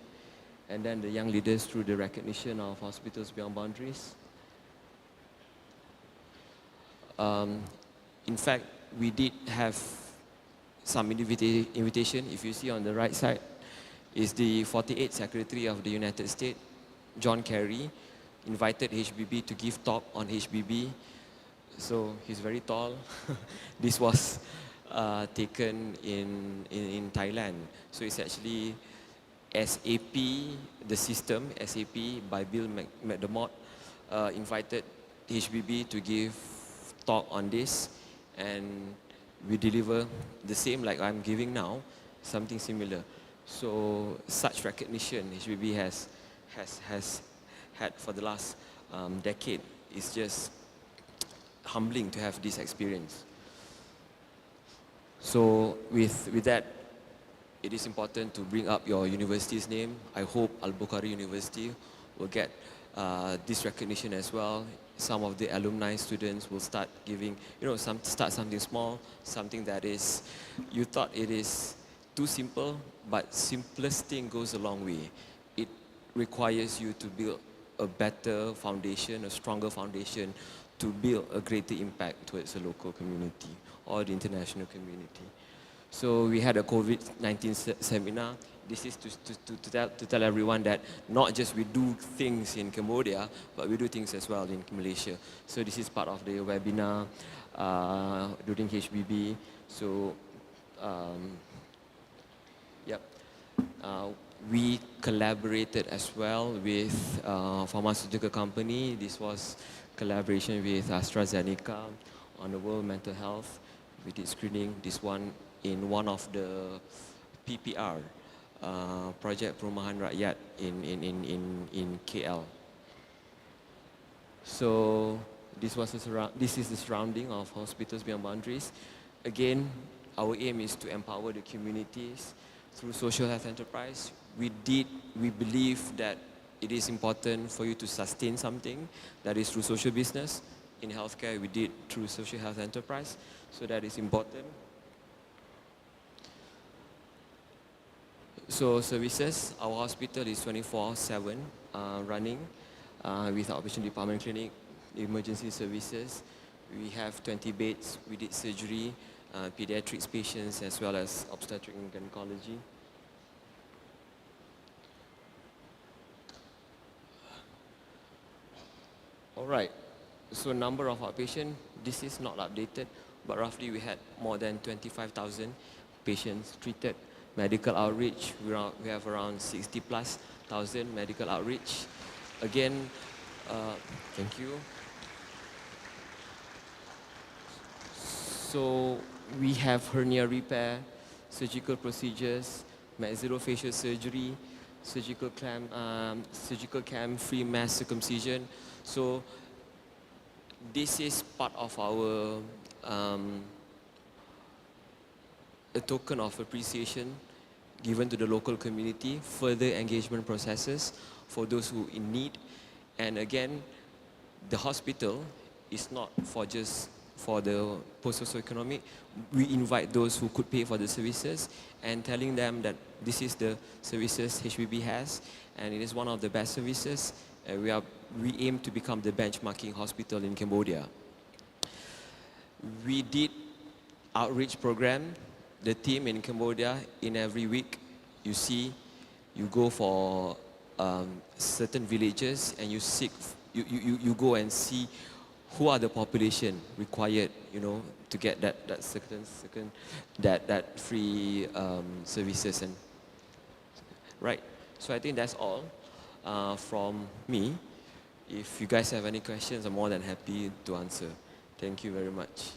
and then the young leaders through the recognition of Hospitals Beyond Boundaries. In fact, we did have some invitation. If you see on the right side, is the 48th Secretary of the United States, John Kerry, invited HBB to give talk on HBB. So he's very tall. This was taken in Thailand. So it's actually SAP, the system, SAP by Bill McDermott, invited HBB to give talk on this, and we deliver the same like I'm giving now, something similar. So such recognition HBB has had for the last decade. It's just humbling to have this experience. So with that, it is important to bring up your university's name. I hope Al-Bukhari University will get this recognition as well. Some of the alumni students will start giving, start something small, something that is, you thought it is too simple, but simplest thing goes a long way. It requires you to build a better foundation, a stronger foundation, to build a greater impact towards the local community or the international community. So we had a COVID-19 seminar. This is to tell everyone that not just we do things in Cambodia, but we do things as well in Malaysia. So this is part of the webinar during HBB. So, we collaborated as well with pharmaceutical company. This was collaboration with AstraZeneca on the World Mental Health. We did screening this one in one of the PPR, Project Perumahan Rakyat in KL. So this is the surrounding of Hospitals Beyond Boundaries. Again, our aim is to empower the communities through social health enterprise. We believe that it is important for you to sustain something that is through social business. In healthcare, we did through social health enterprise, so that is important. So services, our hospital is 24/7 running with our outpatient department clinic, emergency services. We have 20 beds. We did surgery, pediatrics patients, as well as obstetric and gynecology. All right, so number of our patients, this is not updated, but roughly we had more than 25,000 patients treated. Medical outreach, we have around 60,000+ medical outreach. Again, thank you. So we have hernia repair, surgical procedures, maxillofacial surgery, surgical cam-free mass circumcision. So this is part of our a token of appreciation given to the local community, further engagement processes for those who in need. And again, the hospital is not just for the post-socioeconomic. We invite those who could pay for the services and telling them that this is the services HBB has, and it is one of the best services. We aim to become the benchmarking hospital in Cambodia. We did outreach program. The team in Cambodia, in every week, you go for certain villages and you go and see who are the population required, to get that free services. And right. So I think that's all from me. If you guys have any questions, I'm more than happy to answer. Thank you very much.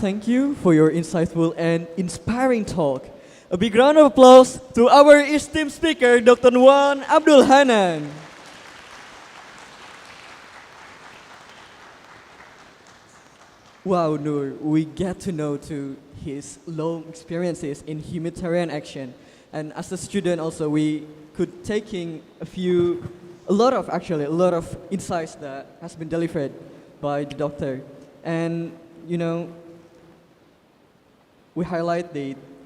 Thank you for your insightful and inspiring talk. A big round of applause to our esteemed speaker, Dr. Nuwan Abdul Hannan. Wow, Nur, we get to know to his long experiences in humanitarian action. And as a student also, we could taking a lot of insights that has been delivered by the doctor. And, we highlight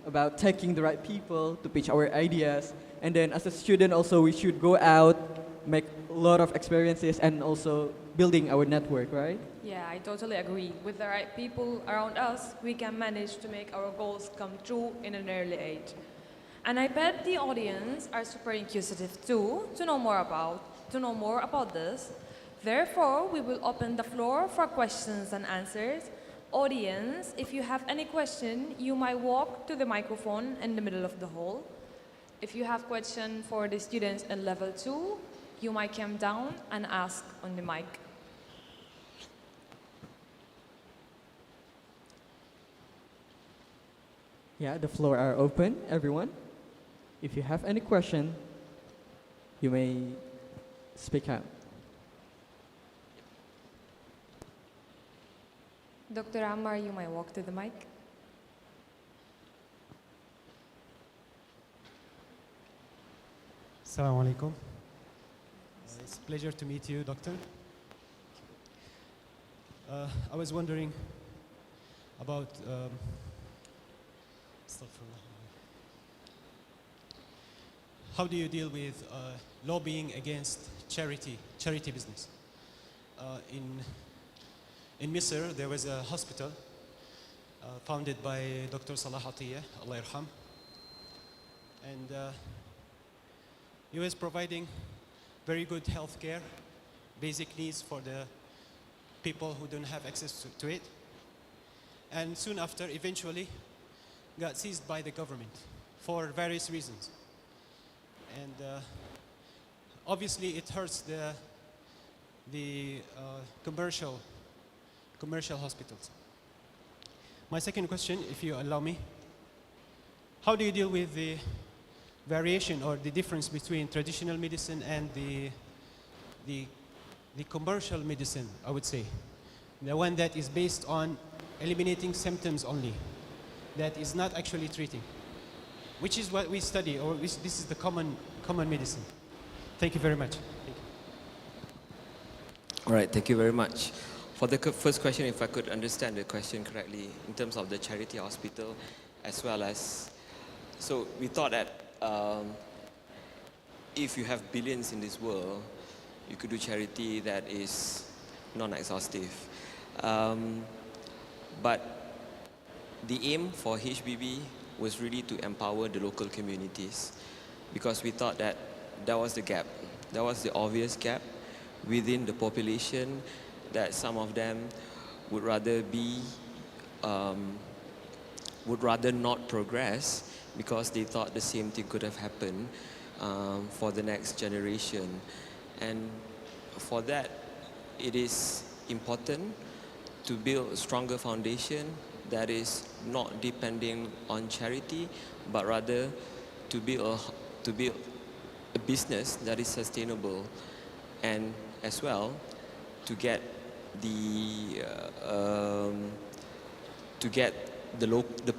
about taking the right people to pitch our ideas. And then as a student also, we should go out, make a lot of experiences, and also building our network, right? Yeah, I totally agree. With the right people around us, we can manage to make our goals come true in an early age. And I bet the audience are super inquisitive too to know more about this. Therefore, we will open the floor for questions and answers. Audience, if you have any question, you might walk to the microphone in the middle of the hall. If you have question for the students in level 2, you might come down and ask on the mic. Yeah, the floor are open, everyone. If you have any question, you may speak out. Dr. Ammar, you might walk to the mic. Assalamu alaikum. It's a pleasure to meet you, Doctor. I was wondering about astaghfirullah. How do you deal with lobbying against charity business? In Misr, there was a hospital founded by Dr. Salah Atiyah, Allah yarham, and he was providing very good health care, basic needs for the people who don't have access to it. And soon after, eventually, got seized by the government for various reasons. And obviously, it hurts the commercial hospitals. My second question, if you allow me, how do you deal with the variation or the difference between traditional medicine and the commercial medicine, I would say? The one that is based on eliminating symptoms only, that is not actually treating, which is what we study, or this is the common medicine. Thank you very much. Thank you. All right, thank you very much. For the first question, if I could understand the question correctly, in terms of the charity hospital, as well as, so we thought that if you have billions in this world, you could do charity that is non-exhaustive. But the aim for HBB was really to empower the local communities, because we thought that that was the gap. That was the obvious gap within the population, that some of them would rather not progress because they thought the same thing could have happened for the next generation. And for that, it is important to build a stronger foundation that is not depending on charity, but rather to build a business that is sustainable, and as well to get the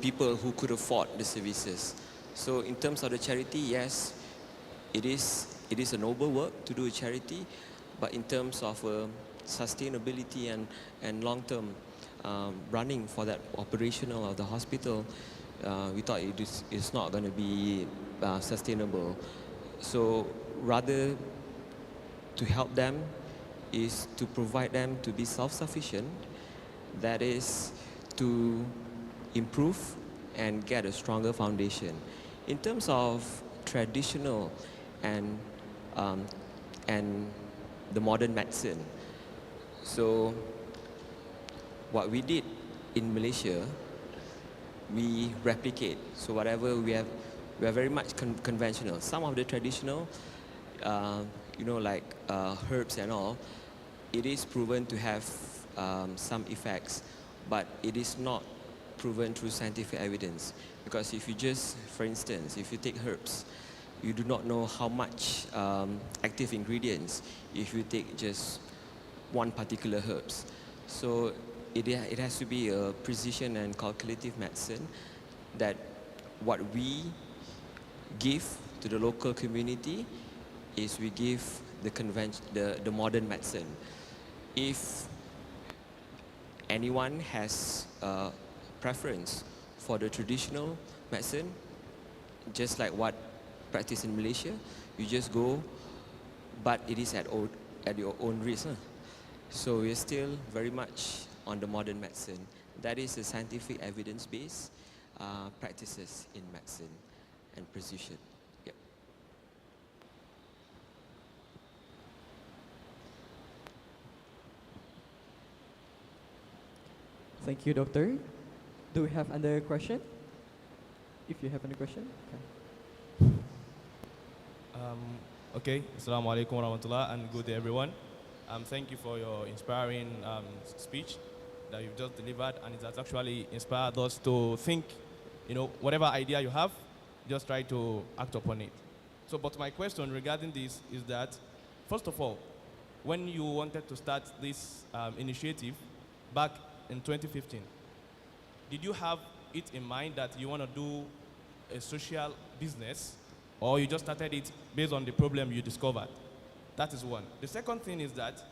people who could afford the services. So in terms of the charity, yes, it is a noble work to do a charity, but in terms of sustainability and long-term running for that operational of the hospital, we thought it's not going to be sustainable. So rather to help them is to provide them to be self-sufficient, that is to improve and get a stronger foundation. In terms of traditional and the modern medicine, so what we did in Malaysia, we replicate. So whatever we are very much conventional. Some of the traditional, like herbs and all, it is proven to have some effects, but it is not proven through scientific evidence. Because if you just, for instance, if you take herbs, you do not know how much active ingredients if you take just one particular herbs. So it has to be a precision and calculative medicine, that what we give to the local community is we give the modern medicine. If anyone has a preference for the traditional medicine, just like what practice in Malaysia, you just go, but it is at your own risk. So we're still very much on the modern medicine. That is the scientific evidence-based practices in medicine and precision. Yep. Thank you, Doctor. Do we have another question? If you have any question, okay. Okay, Assalamu alaikum warahmatullah and good day everyone. Thank you for your inspiring speech that you've just delivered, and it has actually inspired us to think, whatever idea you have, just try to act upon it. So, but my question regarding this is that, first of all, when you wanted to start this initiative back in 2015, did you have it in mind that you want to do a social business, or you just started it based on the problem you discovered? That is one. The second thing is that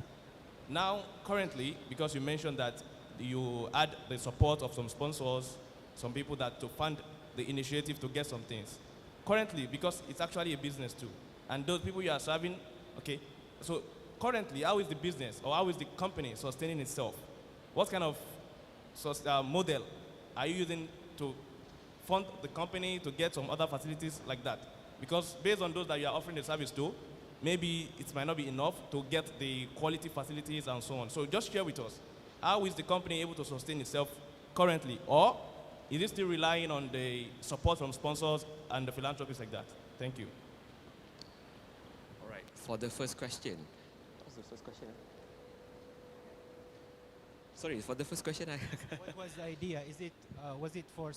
now, currently, because you mentioned that you had the support of some sponsors, some people that to fund the initiative to get some things. Currently, because it's actually a business too, and those people you are serving, okay, so currently, how is the business or how is the company sustaining itself? What kind of model are you using to fund the company to get some other facilities like that? Because based on those that you are offering the service to, maybe it might not be enough to get the quality facilities and so on. So just share with us, how is the company able to sustain itself currently? Or is it still relying on the support from sponsors and the philanthropists like that? Thank you. All right. For the first question. What's the first question? Sorry, for the first question. What was the idea? Was it for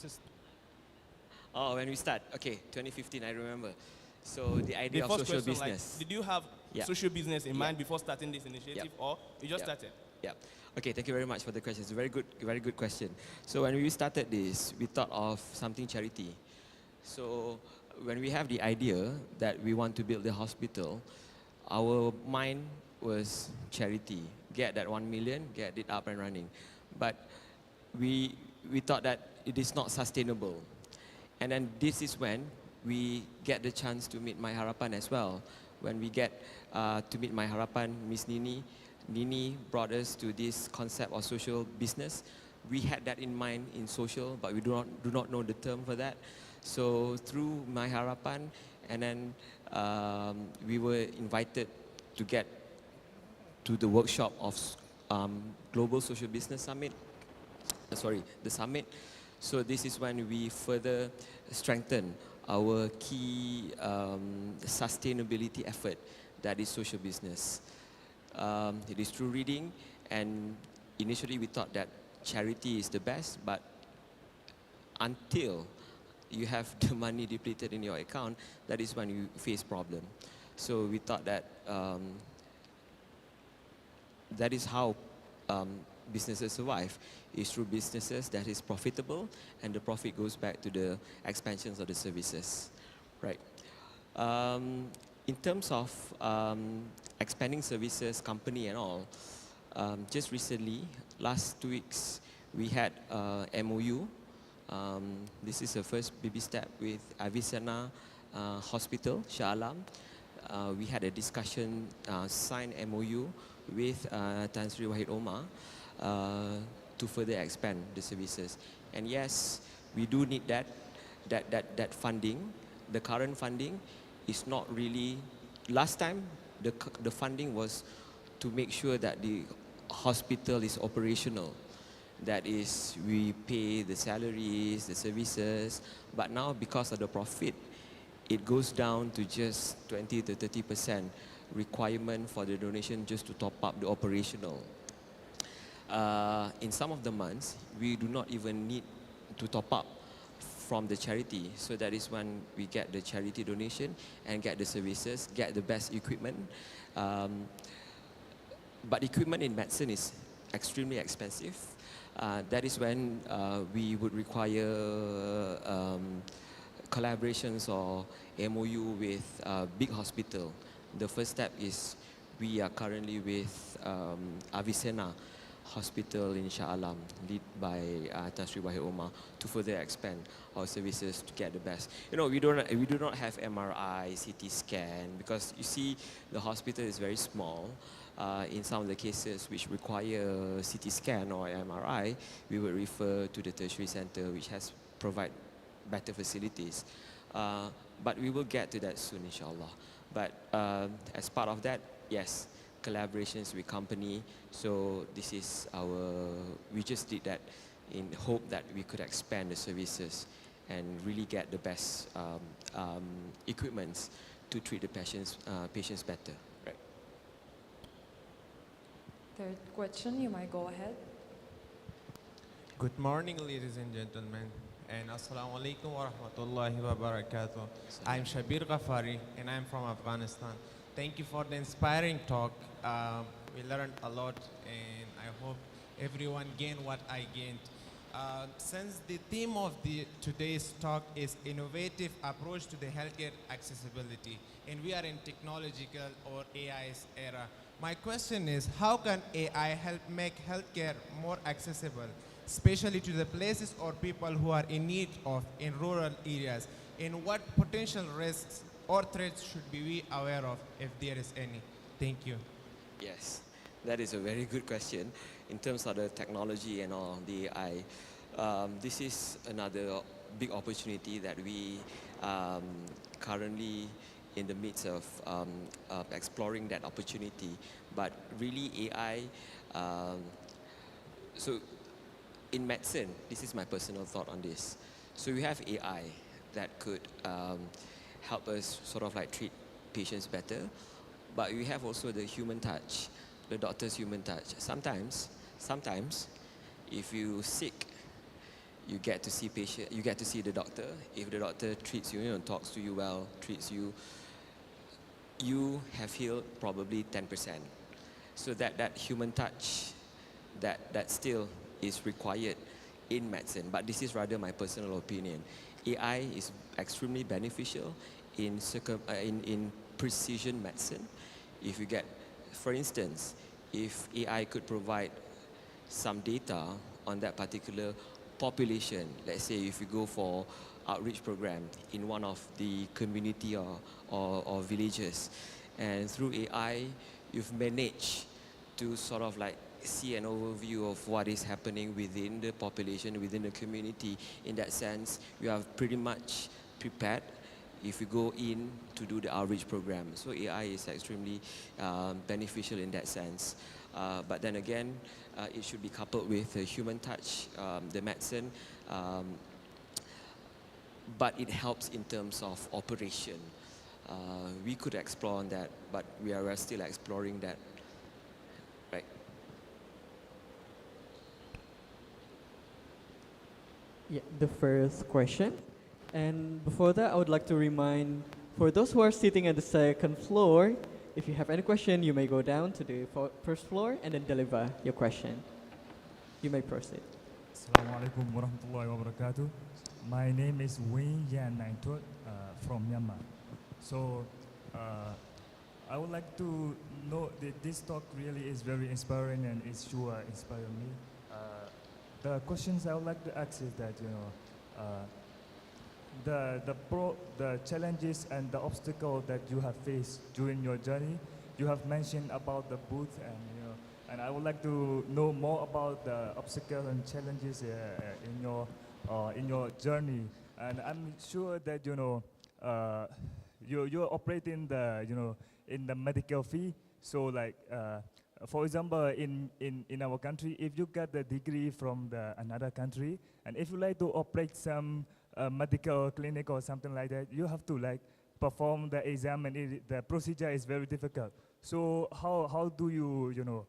Oh, when we start. Okay, 2015, I remember. So the idea The of first social question, business. did you have Yeah. social business in Yeah. mind before starting this initiative, or you just started? Yeah. Okay, thank you very much for the question. It's a very good question. So when we started this, we thought of something charity. So when we have the idea that we want to build the hospital, our mind was charity. Get that 1 million, get it up and running. But we thought that it is not sustainable. And then this is when we get the chance to meet My Harapan as well. When we get to meet My Harapan, Miss Nini brought us to this concept of social business. We had that in mind in social, but we do not know the term for that. So through My Harapan, and then we were invited to get to the workshop of Global Social Business Summit. The summit. So this is when we further strengthen our key sustainability effort, that is social business. It is through reading, and initially we thought that charity is the best, but until you have the money depleted in your account, that is when you face problem. So we thought that that is how businesses survive, is through businesses that is profitable, and the profit goes back to the expansions of the services, right? In terms of expanding services, company and all, just recently, last 2 weeks, we had MOU. This is the first baby step with Avicenna Hospital, Shah Alam. We had a discussion, signed MOU with Tan Sri Wahid Omar to further expand the services. And yes, we do need that funding. The current funding is not really, last time the funding was to make sure that the hospital is operational. That is, we pay the salaries, the services, but now because of the profit, it goes down to just 20 to 30% requirement for the donation just to top up the operational. In some of the months, we do not even need to top up from the charity. So that is when we get the charity donation and get the services, get the best equipment. But equipment in medicine is extremely expensive. That is when we would require collaborations or MOU with big hospital. The first step is we are currently with Avicenna Hospital in Shah Alam, led by Tan Sri Wahid Omar, to further expand our services to get the best. We do not have MRI, CT scan, because you see the hospital is very small. In some of the cases which require CT scan or MRI, we will refer to the tertiary center, which has provide better facilities. But we will get to that soon, inshallah. But as part of that, yes, collaborations with company. So this is we just did that in hope that we could expand the services and really get the best equipments to treat the patients better. Right. Third question, you might go ahead. Good morning, ladies and gentlemen, and assalamu alaikum wa rahmatullahi wa barakatuh. I'm Shabir Ghafari, and I'm from Afghanistan. Thank you for the inspiring talk. We learned a lot, and I hope everyone gained what I gained. Since the theme of today's talk is innovative approach to the healthcare accessibility, and we are in technological or AI's era, my question is, how can AI help make healthcare more accessible, especially to the places or people who are in need of in rural areas? And what potential risks or threats should we aware of, if there is any? Thank you. Yes, that is a very good question. In terms of the technology and all, the AI, this is another big opportunity that we currently in the midst of exploring that opportunity. But really AI, so in medicine, this is my personal thought on this. So we have AI that could help us sort of like treat patients better, but we have also the human touch, the doctor's human touch. Sometimes, if you sick, you get to see the doctor. If the doctor treats you, talks to you well, treats you, you have healed probably 10%. So that human touch, that still is required in medicine. But this is rather my personal opinion. AI is extremely beneficial in precision medicine. If you get, for instance, if AI could provide some data on that particular population, let's say if you go for outreach program in one of the community or villages, and through AI you've managed to sort of like see an overview of what is happening within the population, within the community. In that sense, you are pretty much prepared if you go in to do the outreach program. So AI is extremely beneficial in that sense. But then again, it should be coupled with the human touch, the medicine, but it helps in terms of operation. We could explore on that, but we are still exploring that. Right. Yeah, the first question. And before that, I would like to remind, for those who are sitting at the second floor, if you have any question, you may go down to the first floor and then deliver your question. You may proceed. Assalamualaikum warahmatullahi wabarakatuh. My name is Wayne Yan Naintot from Myanmar. So I would like to know that this talk really is very inspiring and it sure inspired me. The questions I would like to ask is that, the challenges and the obstacle that you have faced during your journey. You have mentioned about the booth, and I would like to know more about the obstacles and challenges in your journey. And I'm sure that you're operating in the medical field. So like for example, in our country, if you get the degree from another country, and if you like to operate some medical clinic or something like that, you have to like perform the exam, and the procedure is very difficult. So how do you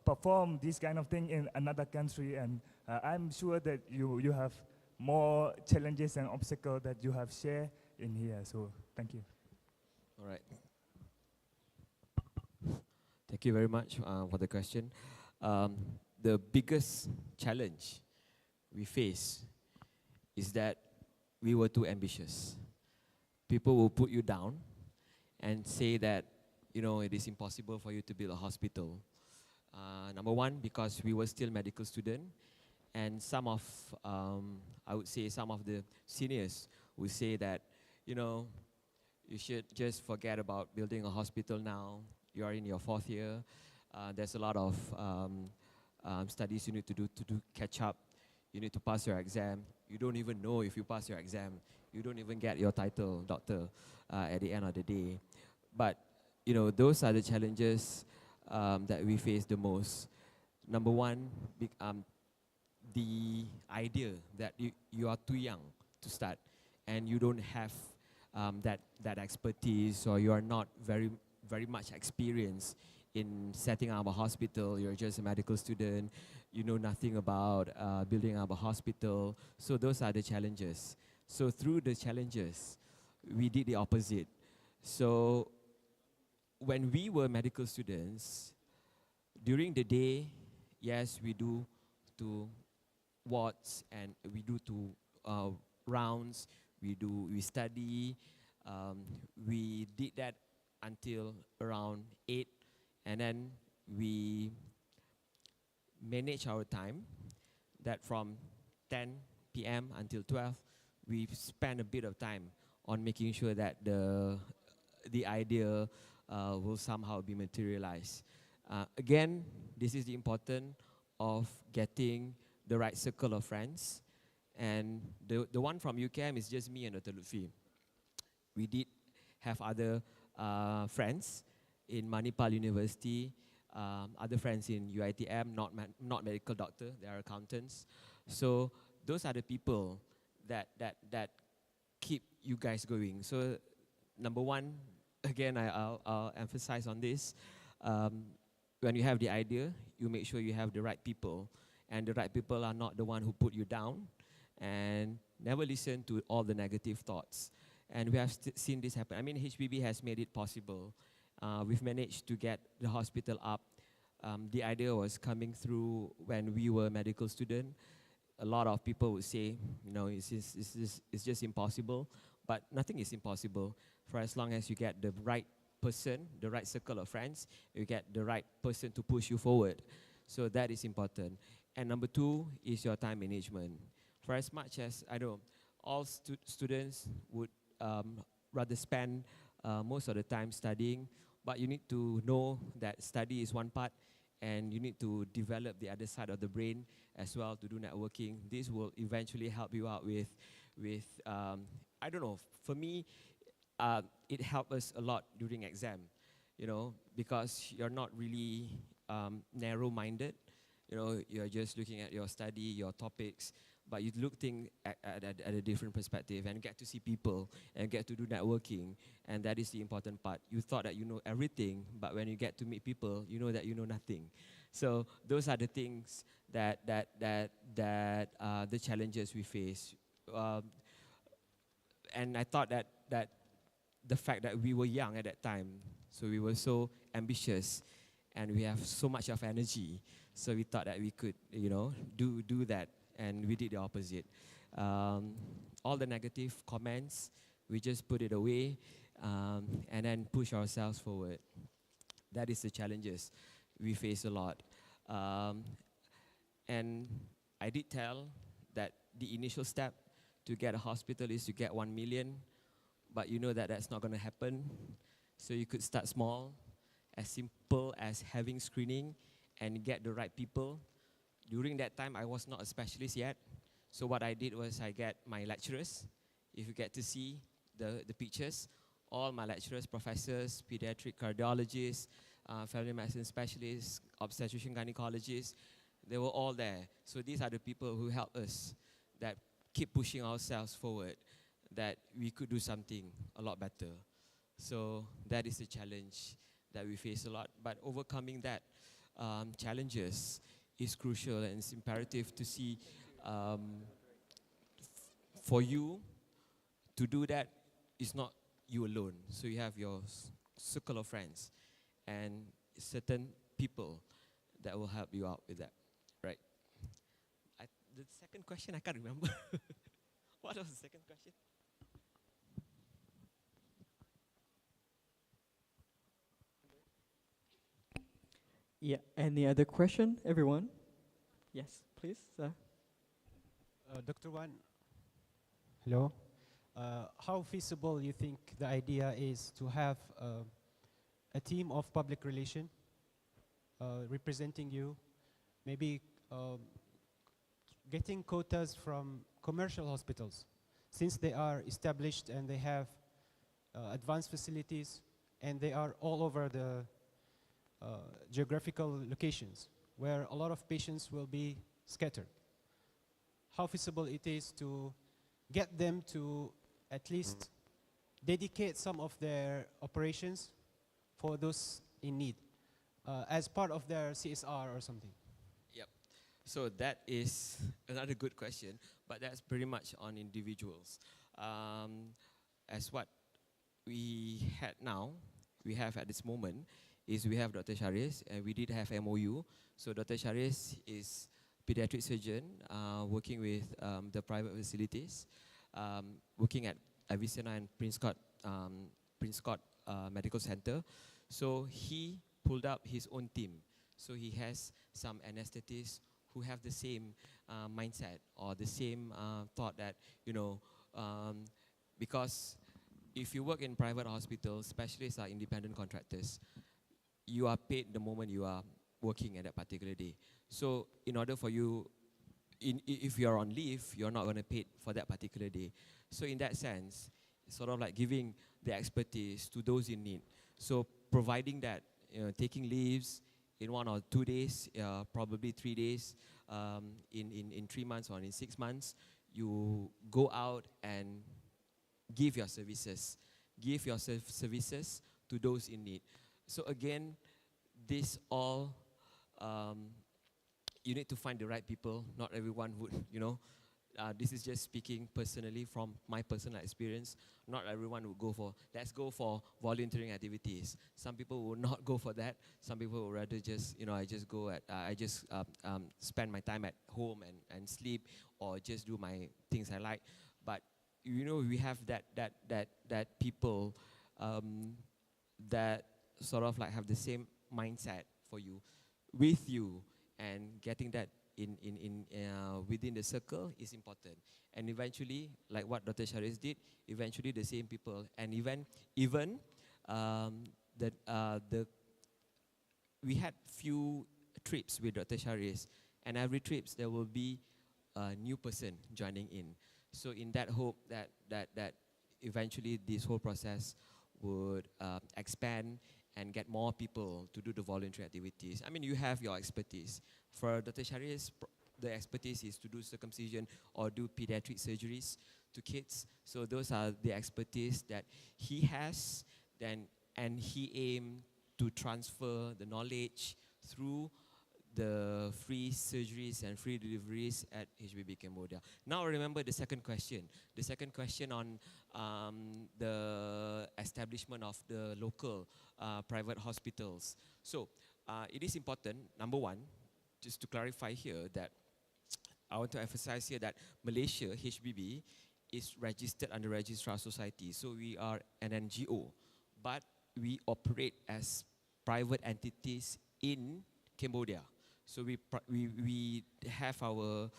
perform this kind of thing in another country? And I'm sure that you have more challenges and obstacles that you have shared in here. So thank you. All right. Thank you very much for the question. The biggest challenge we face is that we were too ambitious. People will put you down and say that, it is impossible for you to build a hospital. Number one, because we were still medical students, and some of, I would say some of the seniors would say that, you should just forget about building a hospital now. you are in your 4th year. There's a lot of studies you need to do catch up. You need to pass your exam. You don't even know if you pass your exam. You don't even get your title, doctor, at the end of the day. But, you know, those are the challenges that we face the most. Number one, the idea that you are too young to start and you don't have that expertise, or you are not very much experienced in setting up a hospital. You're just a medical student. You know nothing about building up a hospital. So those are the challenges. So through the challenges, we did the opposite. So when we were medical students, during the day, yes, we do to wards and we do to rounds. We study. We did that until around 8, and then we manage our time. That from 10 p.m. until 12, we spend a bit of time on making sure that the idea will somehow be materialized. Again, this is the importance of getting the right circle of friends. And the one from UCAM is just me and Dr. Lutfi. We did have other friends in Manipal University, other friends in UITM, not medical doctor, they are accountants. So those are the people that keep you guys going. So number one, again, I'll emphasize on this. When you have the idea, you make sure you have the right people. And the right people are not the one who put you down. And never listen to all the negative thoughts. And we have seen this happen. I mean, HPB has made it possible. We've managed to get the hospital up. The idea was coming through when we were medical students. A lot of people would say, you know, it's just impossible. But nothing is impossible for as long as you get the right person, the right circle of friends, you get the right person to push you forward. So that is important. And number two is your time management. For as much as, I know, all students would rather spend most of the time studying, but you need to know that study is one part, and you need to develop the other side of the brain as well to do networking. This will eventually help you out with I don't know, for me, it helped us a lot during exam, you know, because you're not really narrow-minded. You know, you're just looking at your study, your topics, but you look things at a different perspective and get to see people and get to do networking, and that is the important part. You thought that you know everything, but when you get to meet people, you know that you know nothing. So those are the things that the challenges we face. And I thought that the fact that we were young at that time, so we were so ambitious, and we have so much of energy. So we thought that we could, you know, do that, and we did the opposite. All the negative comments, we just put it away, and then push ourselves forward. That is the challenges we face a lot. And I did tell that the initial step to get a hospital is to get 1 million, but you know that that's not going to happen. So you could start small, as simple as having screening and get the right people. During that time, I was not a specialist yet. So what I did was I get my lecturers. If you get to see the pictures, all my lecturers, professors, pediatric cardiologists, family medicine specialists, obstetrician gynecologists, they were all there. So these are the people who help us, that keep pushing ourselves forward, that we could do something a lot better. So that is the challenge that we face a lot. But overcoming that challenges is crucial, and it's imperative to see for you to do that. It's not you alone. So you have your circle of friends and certain people that will help you out with that, right? The second question, I can't remember. What was the second question? Yeah, any other question, everyone? Yes, please. Dr. Wan, hello. How feasible you think the idea is to have a team of public relation representing you, maybe getting quotas from commercial hospitals, since they are established and they have advanced facilities and they are all over the geographical locations where a lot of patients will be scattered. How feasible it is to get them to at least dedicate some of their operations for those in need as part of their CSR or something? Yep. So that is another good question, but that's pretty much on individuals. As what we have at this moment, is we have Dr. Sharis, and we did have MOU. So Dr. Sharis is pediatric surgeon working with the private facilities, working at Avicenna and Prince Scott Medical Center. So he pulled up his own team. So he has some anesthetists who have the same mindset or the same thought that, because if you work in private hospitals, specialists are independent contractors. You are paid the moment you are working at that particular day. So in order for you, if you're on leave, you're not going to pay for that particular day. So in that sense, it's sort of like giving the expertise to those in need. So providing that, taking leaves in 1 or 2 days, probably 3 days, in 3 months or in 6 months, you go out and give your services. Give your services to those in need. So again, this all, you need to find the right people. Not everyone would, this is just speaking personally from my personal experience. Not everyone would go for, let's go for volunteering activities. Some people will not go for that. Some people would rather just, I just spend my time at home and sleep, or just do my things I like. But we have that people that sort of like have the same mindset for you, with you, and getting that in within the circle is important. And eventually, like what Dr. Sharis did, eventually the same people, and even we had few trips with Dr. Sharis, and every trips there will be a new person joining in. So in that hope that eventually this whole process would expand and get more people to do the voluntary activities. I mean, you have your expertise. For Dr. Sharis, the expertise is to do circumcision or do pediatric surgeries to kids. So those are the expertise that he has, and he aimed to transfer the knowledge through the free surgeries and free deliveries at HBB Cambodia. Now remember the second question. The second question on the establishment of the local private hospitals. So it is important, number one, just to clarify here, that I want to emphasize here that Malaysia, HBB, is registered under Registrar Society. So we are an NGO, but we operate as private entities in Cambodia. So we have our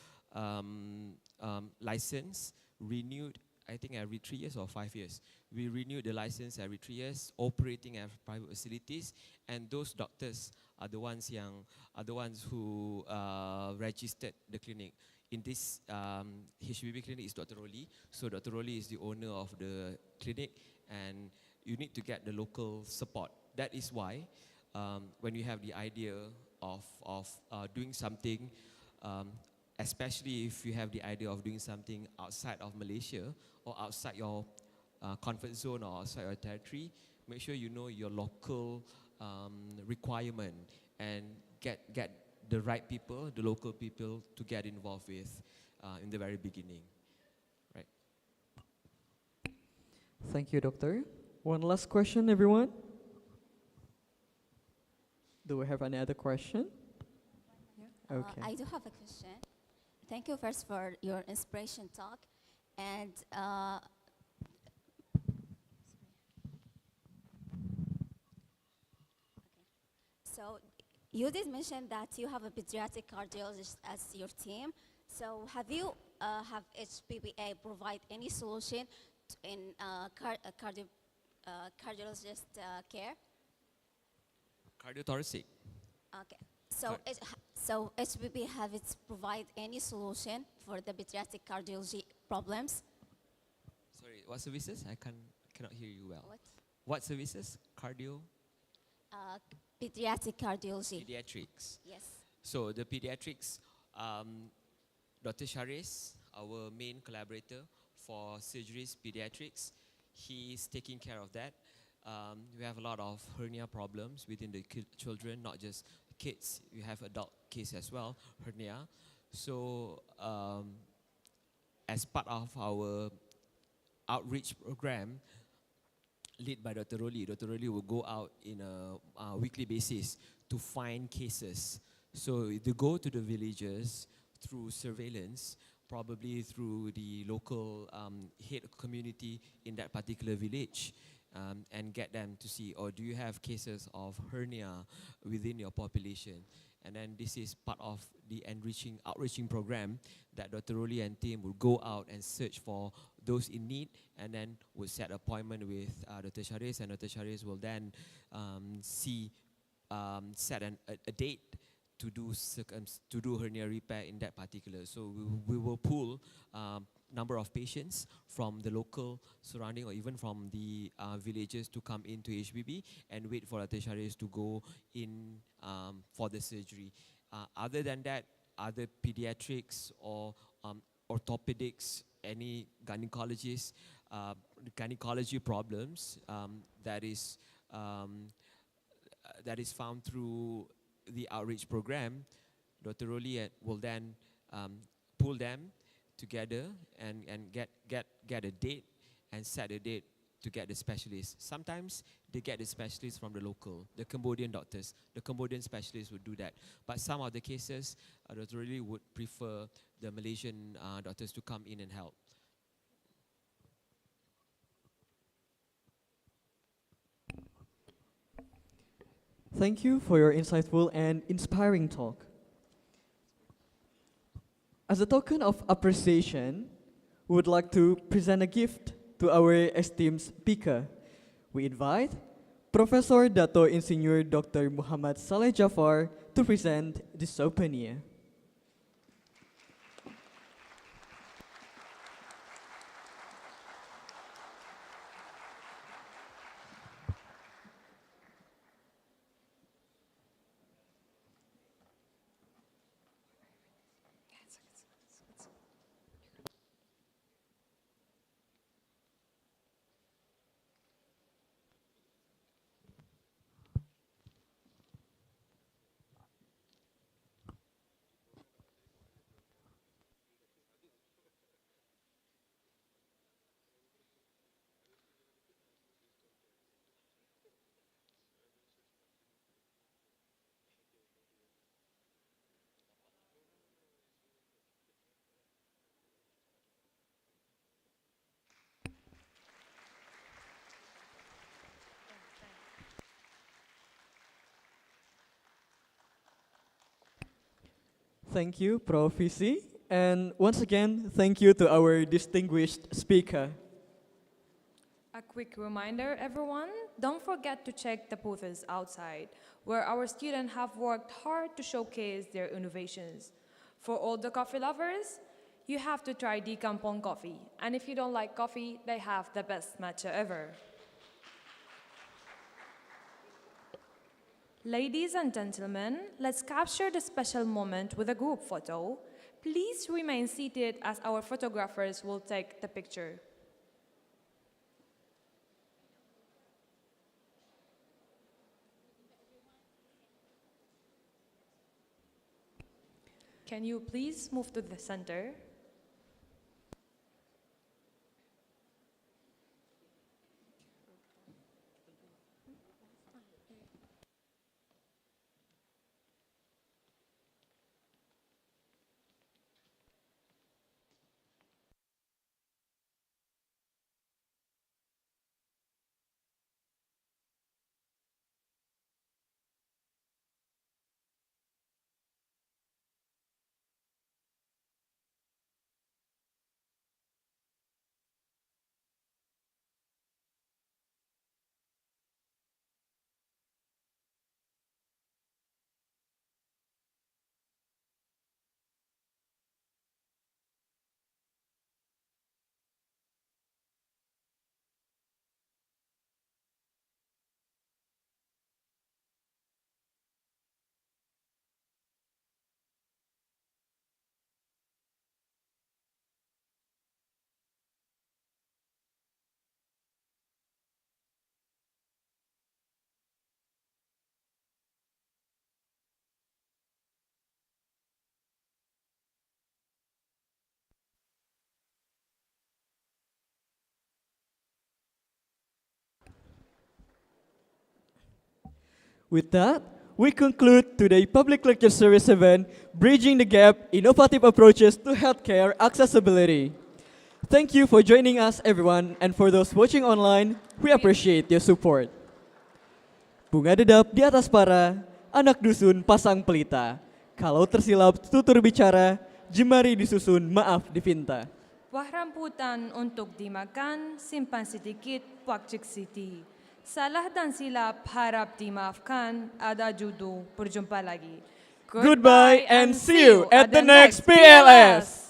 license renewed, I think every 3 years or 5 years. We renew the license every 3 years, operating at private facilities, and those doctors are the ones who registered the clinic. In this HBB clinic is Dr. Roli. So Dr. Roli is the owner of the clinic, and you need to get the local support. That is why when you have the idea of doing something, especially if you have the idea of doing something outside of Malaysia or outside your comfort zone or outside your territory, make sure you know your local requirement and get the right people, the local people, to get involved with in the very beginning. Right. Thank you, Doctor. One last question, everyone. Do we have any other question? Yeah. Okay. I do have a question. Thank you first for your inspiration talk. And so you did mention that you have a pediatric cardiologist as your team. So have you, have HPBA provide any solution in cardiologist care? Cardiothoracic. Okay. So, so HPB have it provide any solution for the pediatric cardiology problems? Sorry, what services? Cannot hear you well. What? What services? Cardio? Uh, Pediatric cardiology. Pediatrics. Yes. So the pediatrics, Dr. Sharis, our main collaborator for surgeries pediatrics, he's taking care of that. We have a lot of hernia problems within the children, not just kids. We have adult case as well, hernia. So as part of our outreach program, led by Dr. Roli. Dr. Roli will go out in a weekly basis to find cases. So they go to the villages through surveillance, probably through the local head community in that particular village, and get them to see, or do you have cases of hernia within your population? And then this is part of the outreaching program that Dr. Roli and team will go out and search for those in need, and then will set appointment with Dr. Sharis, and Dr. Sharis will then set a date to do hernia repair in that particular. So we will pull number of patients from the local surrounding or even from the villages to come into HBB and wait for Dr. Sharis to go in for the surgery. Other than that, other pediatrics or orthopedics, any gynecology problems that is found through the outreach program, Dr. Roli will then pull them together and get a date and set a date to get the specialist. Sometimes they get the specialist from the Cambodian doctors. The Cambodian specialists would do that. But some of the cases, Dr. Roli would prefer the Malaysian doctors to come in and help. Thank you for your insightful and inspiring talk. As a token of appreciation, we would like to present a gift to our esteemed speaker. We invite Professor Dato Insinyur Dr. Muhammad Saleh Jafar to present the souvenir. Thank you, Prof. Visi. And once again, thank you to our distinguished speaker. A quick reminder, everyone, don't forget to check the booths outside, where our students have worked hard to showcase their innovations. For all the coffee lovers, you have to try Decampong coffee. And if you don't like coffee, they have the best matcha ever. Ladies and gentlemen, let's capture the special moment with a group photo. Please remain seated as our photographers will take the picture. Can you please move to the center? With that, we conclude today's public lecture series 7, Bridging the Gap, Innovative Approaches to Healthcare Accessibility. Thank you for joining us, everyone, and for those watching online, we appreciate your support. Bunga dedap di atas para, anak dusun pasang pelita. Kalau tersilap tutur bicara, jemari disusun, maaf divinta. Buah rambutan untuk dimakan, simpan sedikit, Pakcik Siti. Salah dan silap harap dimaafkan, ada judo, berjumpa lagi. Goodbye and see you at the next PLS.